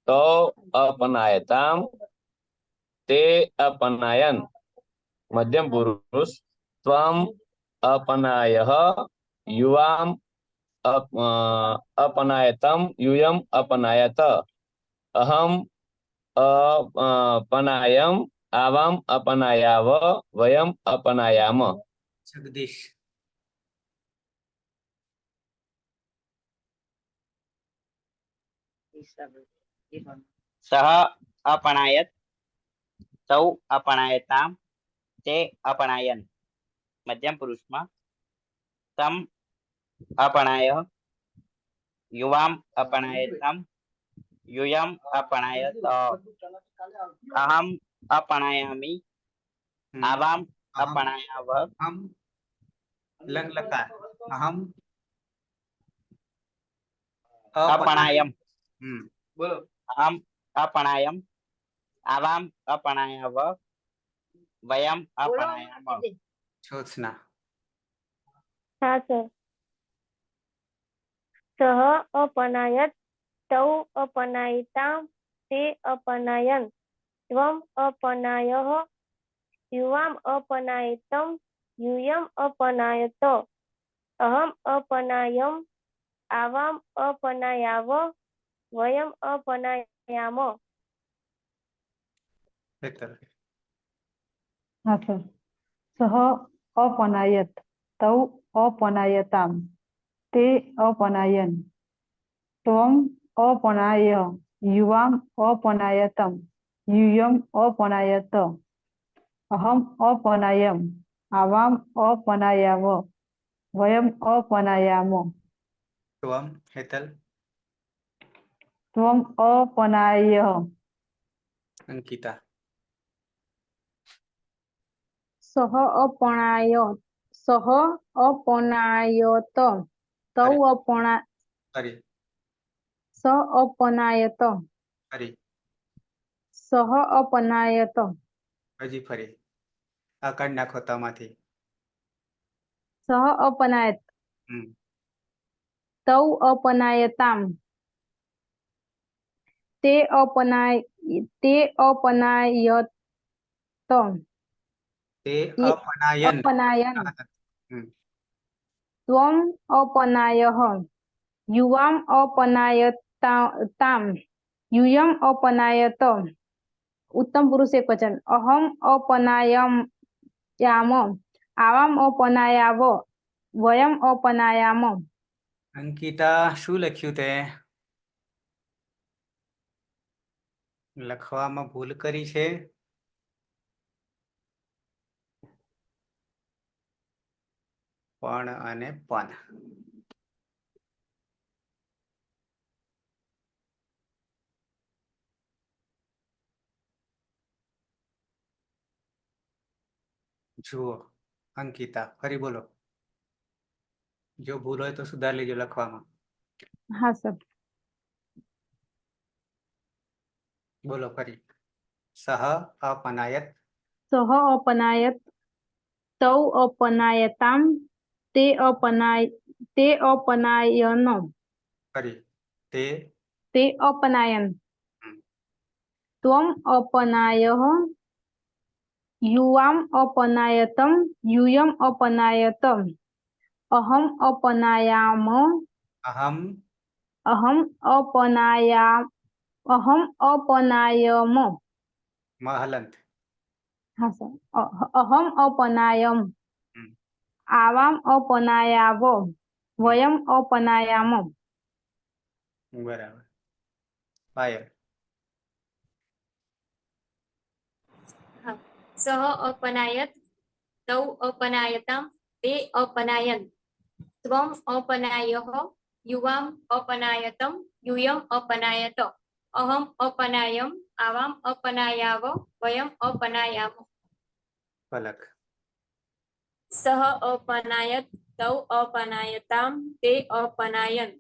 તો અપનાયતામ તે અપનાયન મધ્યમ પુરુષ ત્વમ અપનાયઃ યુવામ અપનાયતમ યુયમ અપનાયત અહમ અપનાયમ આવામ અપનાયાવ વયમ અપનાયામ. જગદીશ. સહ અપનાયત તૌ અપનાયતામ તે અપનાયન મધ્યમ પુરુષમાં તમ અપનાય યુવામ અપનાયતમ યુયમ અપનાયત અહમ અપનાયામી આવામ અપનાયાવ અહમ લંગ લકાર અહમ અપનાયમ બોલો. અહમ અપનાયમ આવામ અપનાયાવ વયમ અપનાયામ. જ્યોત્સના. હા સર. સહ અપનાયત તૌ અપનાયતામ તે અપનાયન ત્વમ અપનાયઃ યુવામ અપનાયતમ યુયમ અપનાયત અહમ અપનાયમ આવામ અપનાયાવ વયમ અપનાયામ. હા સર. સહ અપનાયત તૌ અપનાયતામ તે અપનાયન ત્વમ અપનાય યુવામ અપનાયતમ યુયમ અપનાયત અહમ અપનાયમ આવામ અપનાયાવ વયમ અપનાયામ. ત્વમ હેતલ. ત્વમ અપનાય અંકિતા. સહ અપણાયત તૌ અપણા ફરી સ અપનાયત ફરી સહ અપનાયત હજી ફરી આ કાઢી નાખો તમાથી. સહ અપનાયત હમ તૌ અપનાયતામ તે અપનાયત તે તે अपनायन अपनायन हम्म, त्वम् अपनायः युवाम् अपनायताम यूयम् अपनायत उत्तम पुरुष एक वचन अहम अपनायाम आवाम अपनायाव वयम अपनायाम અંકિતા શું લખ્યું તે લખવામાં ભૂલ કરી છે પણ અને પન જુઓ અંકિતા ફરી બોલો જો ભૂલ હોય તો સુધાર લેજો લખવામાં हाँ सर બોલો ફરી સહ अपनायत सह अपनायत तौ अपनायताम ते अपनायन ફરી ते अपनायन हम्म, त्वम् अपनायः युवाम् अपनायतम यूयम् अपनायत अहम् अपनायाम अहम अहम् अपनायम महलंत हाँ सर अहम् अपनायम हम्म, आवाम अपनायाव वयम अपनायाम બરાબર પાયલ હા. સહ अपनायत तौ अपनायताम ते अपनायन त्वम् अपनायः युवाम् अपनायतम यूयम् अपनायत अहम् अपनायम आवाम् अपनायाव वयम् अपनायाम પલક सह अपनायत तौ अपनायताम ते अपनायन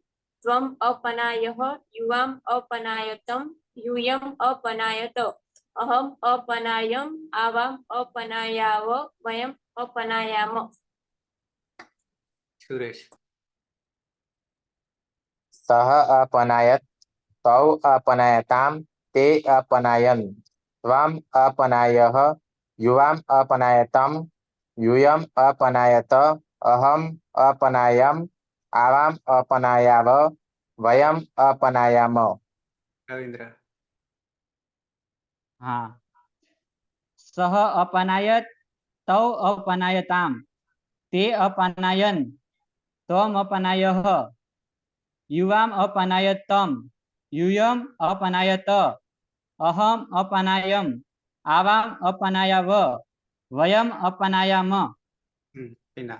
त्वम् अपनायः युवाम् अपनायतम यूयम् अपनायत अहम् अपनायम आवाम् अपनायाव वयम् अपनायाम સુરેશ सः अपनायत तौ अपनायताम ते अपनायन त्वम् अपनायः युवाम् अपनायतम यूयम् अपनायत अहम् अपनायम आवाम् अपनायाव वयम् अपनायाम રવિન્દ્ર हाँ सह अपनायत तौ अपनायताम ते अपनायन त्वम अपनायः युवाम अपनायतम यूयम अपनायत अहम अपनायम आवाम अपनायाव वयम अपनायाम ટીના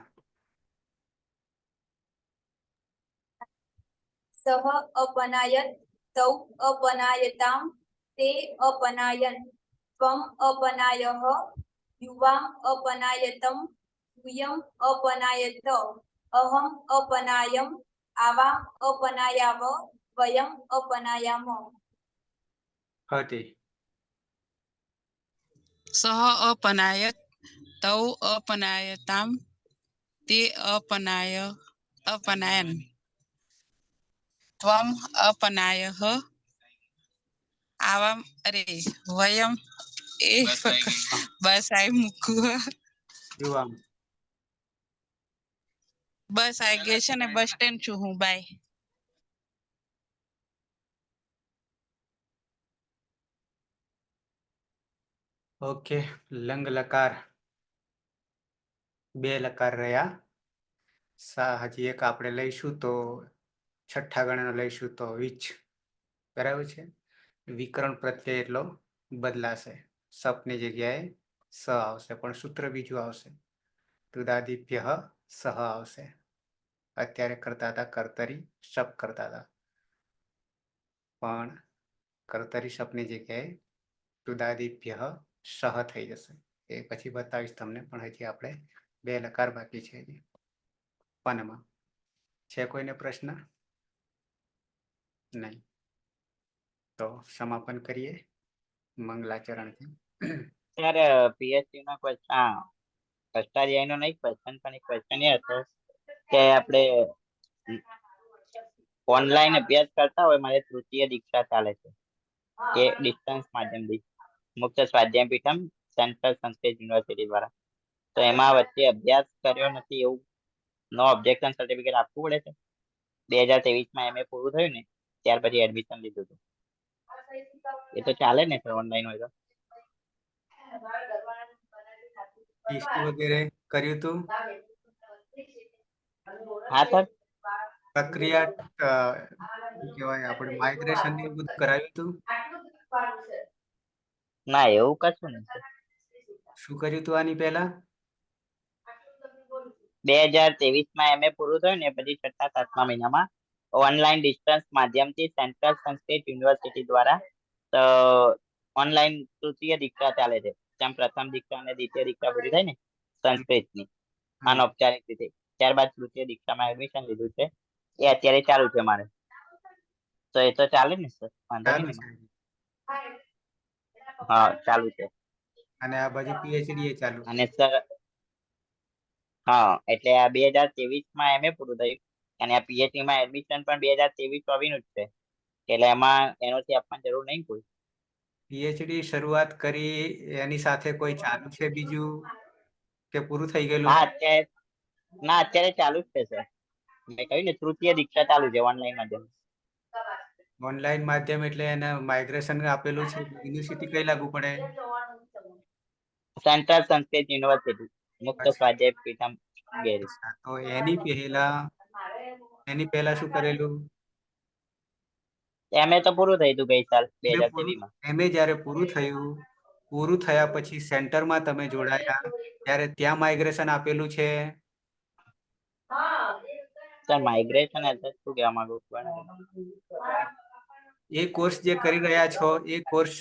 सह अपनायत तौ अपनायताम ते अपनायन त्वम् अपनायः युवाम् अपनायतम यूयम् अपनायत अहम् अपनायम आवाम् अपनायाव वयम् अपनायाम હતી सह अपनायत तौ अपनायताम ते अपनायन त्वम् अपनायः आवाम अरे वयम बस आई मुकु યુવામ બસ આવી ગઈ છે ને બસ સ્ટેન્ડ છું હું બાય ઓકે લંગ લકાર બે લકાર રહ્યા હજી એક આપણે લઈશું તો છઠ્ઠા ગણનો લઈશું તો વિચ બરાબર છે વિકરણ પ્રત્યય એટલો બદલાશે સપની જગ્યાએ સ આવશે પણ સૂત્ર બીજું આવશે તુદાદિભ્ય સહ આવશે અત્યારે કરતા હતા કર્તરી શપ કરતા હતા પણ કર્તરી શપની જગ્યાએ તુદાદિભ્ય સહ થઈ જશે એ પછી બતાવીશ તમને પણ હજી આપણે બે લકાર બાકી છે હજી પનમાં છે કોઈને પ્રશ્ન નહીં તો સમાપન કરીએ મંગલાચરણથી સર પીએચડી નો ક્વેશ્ચન કષ્ટાધ્યાય નો નહીં ક્વેશ્ચન પણ એક ક્વેશ્ચન એ હતો કે આપણે ઓનલાઈન અભ્યાસ કરતા હોય મારે તૃતીય દીક્ષા ચાલે છે કે ડિસ્ટન્સ માધ્યમથી મુક્ત સ્વાધ્યાય પીઠમ સેન્ટ્રલ સંસ્કૃત યુનિવર્સિટી દ્વારા. તો એમાં વચ્ચે અભ્યાસ કર્યો નથી એવું નો ઓબ્જેક્શન સર્ટિફિકેટ આપવું પડે છે. 2023 MA પૂરું થયું ને ત્યાર પછી એડમિશન લીધું હતું. એ તો ચાલે ને સર ઓનલાઈન હોય તો? ટીસી વગેરે કર્યું તું? હા સર. પ્રક્રિયા શું કહેવાય આપણે માઇગ્રેશન ને એવું બધું કરાવ્યું તું? ના એવું કશું નહીં સર. શું કર્યું તું આની પહેલા? 2023 MA પૂરું થયું ને પછી 6મા મહિનામાં ઓનલાઈન ડિસ્ટન્સ માધ્યમથી સેન્ટ્રલ સંસ્કૃત યુનિવર્સિટી દ્વારા ઓનલાઈન તૃતીય દીક્ષા ચાલે છે. જેમ પ્રથમ દીક્ષા અને દ્વિતીય દીક્ષા પૂરી થાય ને સંસ્કૃતની અનૌપચારિક રીતે, ત્યારબાદ તૃતીય દીક્ષામાં એડમિશન લીધું છે. એ અત્યારે ચાલુ છે મારે. તો એ તો ચાલે ને સર, વાંધો ચાલુ નહીં છે. એમાં. હા ચાલુ છે. અને આ બાજુ પીએચડી એ ચાલુ. અને સર હા એટલે આ 2023 MA પૂરું થયું અને આ PhD માં એડમિશન પણ 2023-24 નું જ છે. એટલે એમાં એનઓસી આપવાની જરૂર નહીં કોઈ. પીએચડી શરૂઆત કરી એની સાથે કોઈ ચાલુ છે બીજું કે પૂરું થઈ ગયેલું હા છે? અત્યારે ચાલુ જ છે સર. મેં કહ્યું ને તૃતીય દીક્ષા ચાલુ છે ઓનલાઈન માધ્યમ. ઓનલાઈન માધ્યમ એટલે એને માઇગ્રેશન આપેલું છે. યુનિવર્સિટી કઈ લાગુ પડે? સેન્ટ્રલ સંસ્કૃત યુનિવર્સિટી મુક્ત અચ્છા. સ્વાધ્યાય પીઠમ ગેરી. તો એની પહેલા શું કરેલું? MA તો પૂરું થયું હતું ગઈ સાલ MA 2023 MA જ્યારે પૂરું થયા પછી સેન્ટરમાં તમે જોડાયા ત્યારે ત્યાં માઇગ્રેશન આપેલું છે? સર માઇગ્રેશન એટલે શું કહેવા માંગુ છું? એ કોર્સ જે કરી રહ્યા છો એ કોર્સ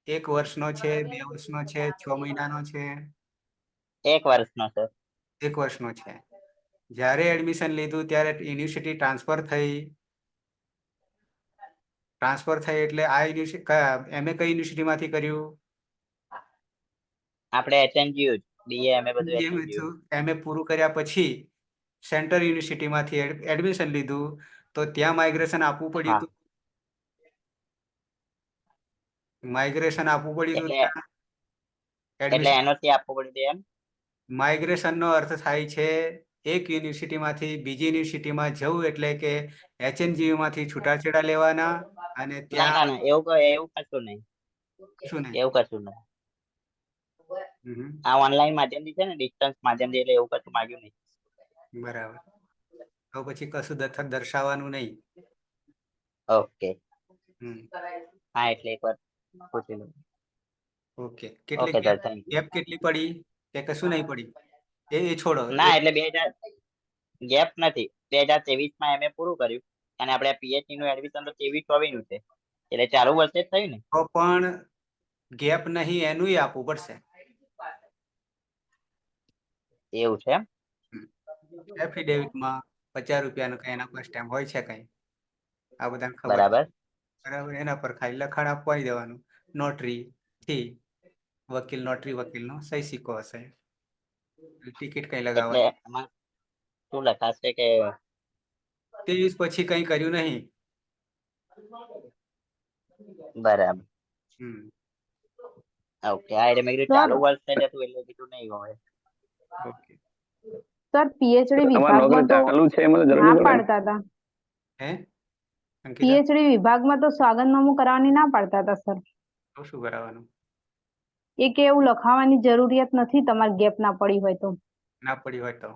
1 વર્ષનો છે, 2 વર્ષનો છે, 6 મહિનાનો છે? 1 વર્ષનો સર. 1 વર્ષનો છે. જ્યારે એડમિશન લીધું ત્યારે યુનિવર્સિટી ટ્રાન્સફર થઈ એટલે આ યુનિવર્સિટી MA કઈ યુનિવર્સિટીમાંથી કર્યું? આપણે HNGU BA MA બધું HNGU. MA પૂરું કર્યા પછી સેન્ટ્રલ યુનિવર્સિટીમાંથી એડમિશન લીધું તો ત્યાં માઇગ્રેશન આપવું પડ્યું હા હતું? માઇગ્રેશન આપવું પડ્યું હતું એટલે ત્યાં એટલે એડમિશન? એનઓસી આપવું પડ્યું એમ? માઇગ્રેશનનો અર્થ થાય છે એક યુનિવર્સિટીમાંથી બીજી યુનિવર્સિટીમાં જવું, એટલે કે HNGU માંથી છૂટાછેડા લેવાના અને ના ત્યાં એવું કશું નહીં. શું નહીં? એવું કશું નહીં. આ ઓનલાઈન માધ્યમથી છે ને ડિસ્ટન્સ માધ્યમથી એટલે એવું કશું માંગ્યું નહીં. બરાબર. તો પછી કશું દર્શાવવાનું નહીં. ઓકે. હા એટલે એકવાર પૂછી લઉં. Okay. Okay sir, thank you. Gap કેટલી પડી કે કશું નહીં પડી? એ છોડો. ના એટલે 2000 ગેપ નથી. 2023 MA પૂરું કર્યું અને આપણે PhD નું એડમિશન તો 23-24 નું છે. એટલે ચાલુ વર્ષે જ થયું ને? તો પણ ગેપ નહીં એનુંય આપવું પડશે. એવું છે એમ? એફિડેવિટમાં ₹50 કઈ એના પર સ્ટેમ્પ હોય છે કઈ? આ બધાને ખબર છે. બરાબર. બરાબર. એના પર ખાલી લખાણ આપવાઈ દેવાનું. નોટરી થી નોટરી વકીલનો સહી સિક્કો હશે. ટિકિટ કઈ એટલે લગાવવાની? એમાં શું લખાશે કે 23 પછી કઈ કર્યું નહીં? બરાબર. ઓકે. હા એટલે મેં કીધું ચાલુ વર્ષે જ હતું એટલે કીધું નહીં હોય. ઓકે. સર પીએચડી તમારે નોકરી વિભાગમાં તો ચાલુ છે એમાં તો જરૂર ના નહીં પડે ને? પાડતા હતા. હે અંકિતા, પીએચડી વિભાગમાં તો સોગંદનામું કરાવવાની ના પાડતા હતા સર. તો શું કરાવવાનું? એ કે એવું લખાવાની જરૂરિયાત નથી તમારે ગેપ ના પડી હોય તો. ના પડી હોય તો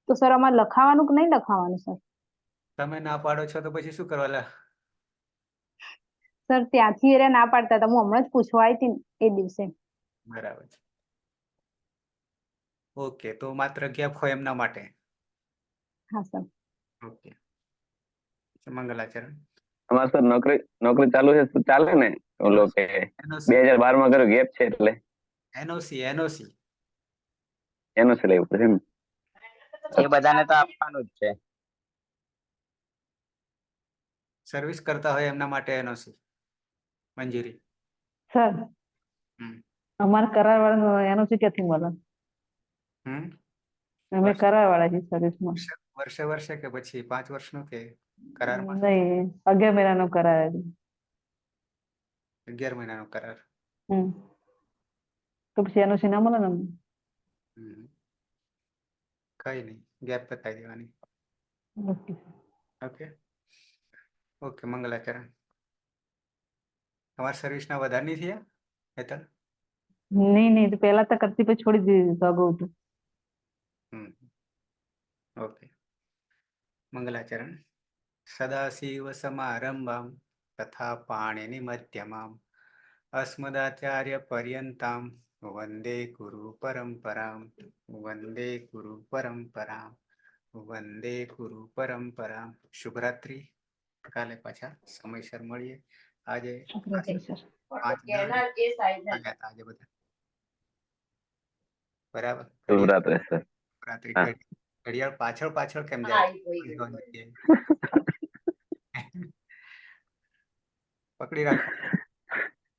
તો સર અમારે લખાવાનું કે નહીં લખાવાનું સર? તમે ના પાડો છો તો પછી શું કરવા? સર ત્યાંથી એ ના પાડતા હતા. હું હમણાં જ પૂછવા આવી હતી એ દિવસે. બરાબર છે. ઓકે. તો માત્ર ગેપ હોય એમના માટે. હા સર. ઓકે. મંગલાચરણ. અમારે સર નોકરી ચાલુ છે તો ચાલે ને? ઓલો કે એનઓસી 2012 કર્યો ગેપ છે એટલે એનઓસી એનું લેવું પડે એમ. એ બધાને તો આપવાનું જ છે. સર્વિસ કરતા હોય એમના માટે એનઓસી મંજૂરી. સર અમારે કરાર વાળા એનઓસી ક્યાંથી મળે? અમે કરાર વાળા છીએ સર્વિસમાં. વર્ષે કે પછી 5 વર્ષનો કે કરારમાં? નહીં, 11 મહિનાનો કરાર છે. 11 મહિનાનો કરાર. તો પછી એનું ના મળે ને અમને. હમ. કઈ નહીં, ગેપ બતાવી દેવાની. Okay okay okay. મંગલાચરણ, તમારી સર્વિસના વધારે નહીં થયા હેતલ? નહીં તો પહેલા તો કરતી પછી છોડી દીધી તો અગાઉ તો. ઓકે. મંગલાચરણ. સદાશિવ સમારંભામ તથા પાણીની મધ્યમામ અસ્મદાચાર્ય પર્યંતામ વંદે ગુરુ પરંપરામ વંદે ગુરુ પરંપરામ વંદે ગુરુ પરંપરામ. શુભરાત્રિ. કાલે પાછા સમયસર મળીએ. આજે સર 5 વાગ્યા હતા આજે બધા. બરાબર. શુભરાત્રી સર. રાત્રિ હા. ઘડિયાળ પાછળ પાછળ કેમ જાય? પકડી રાખો.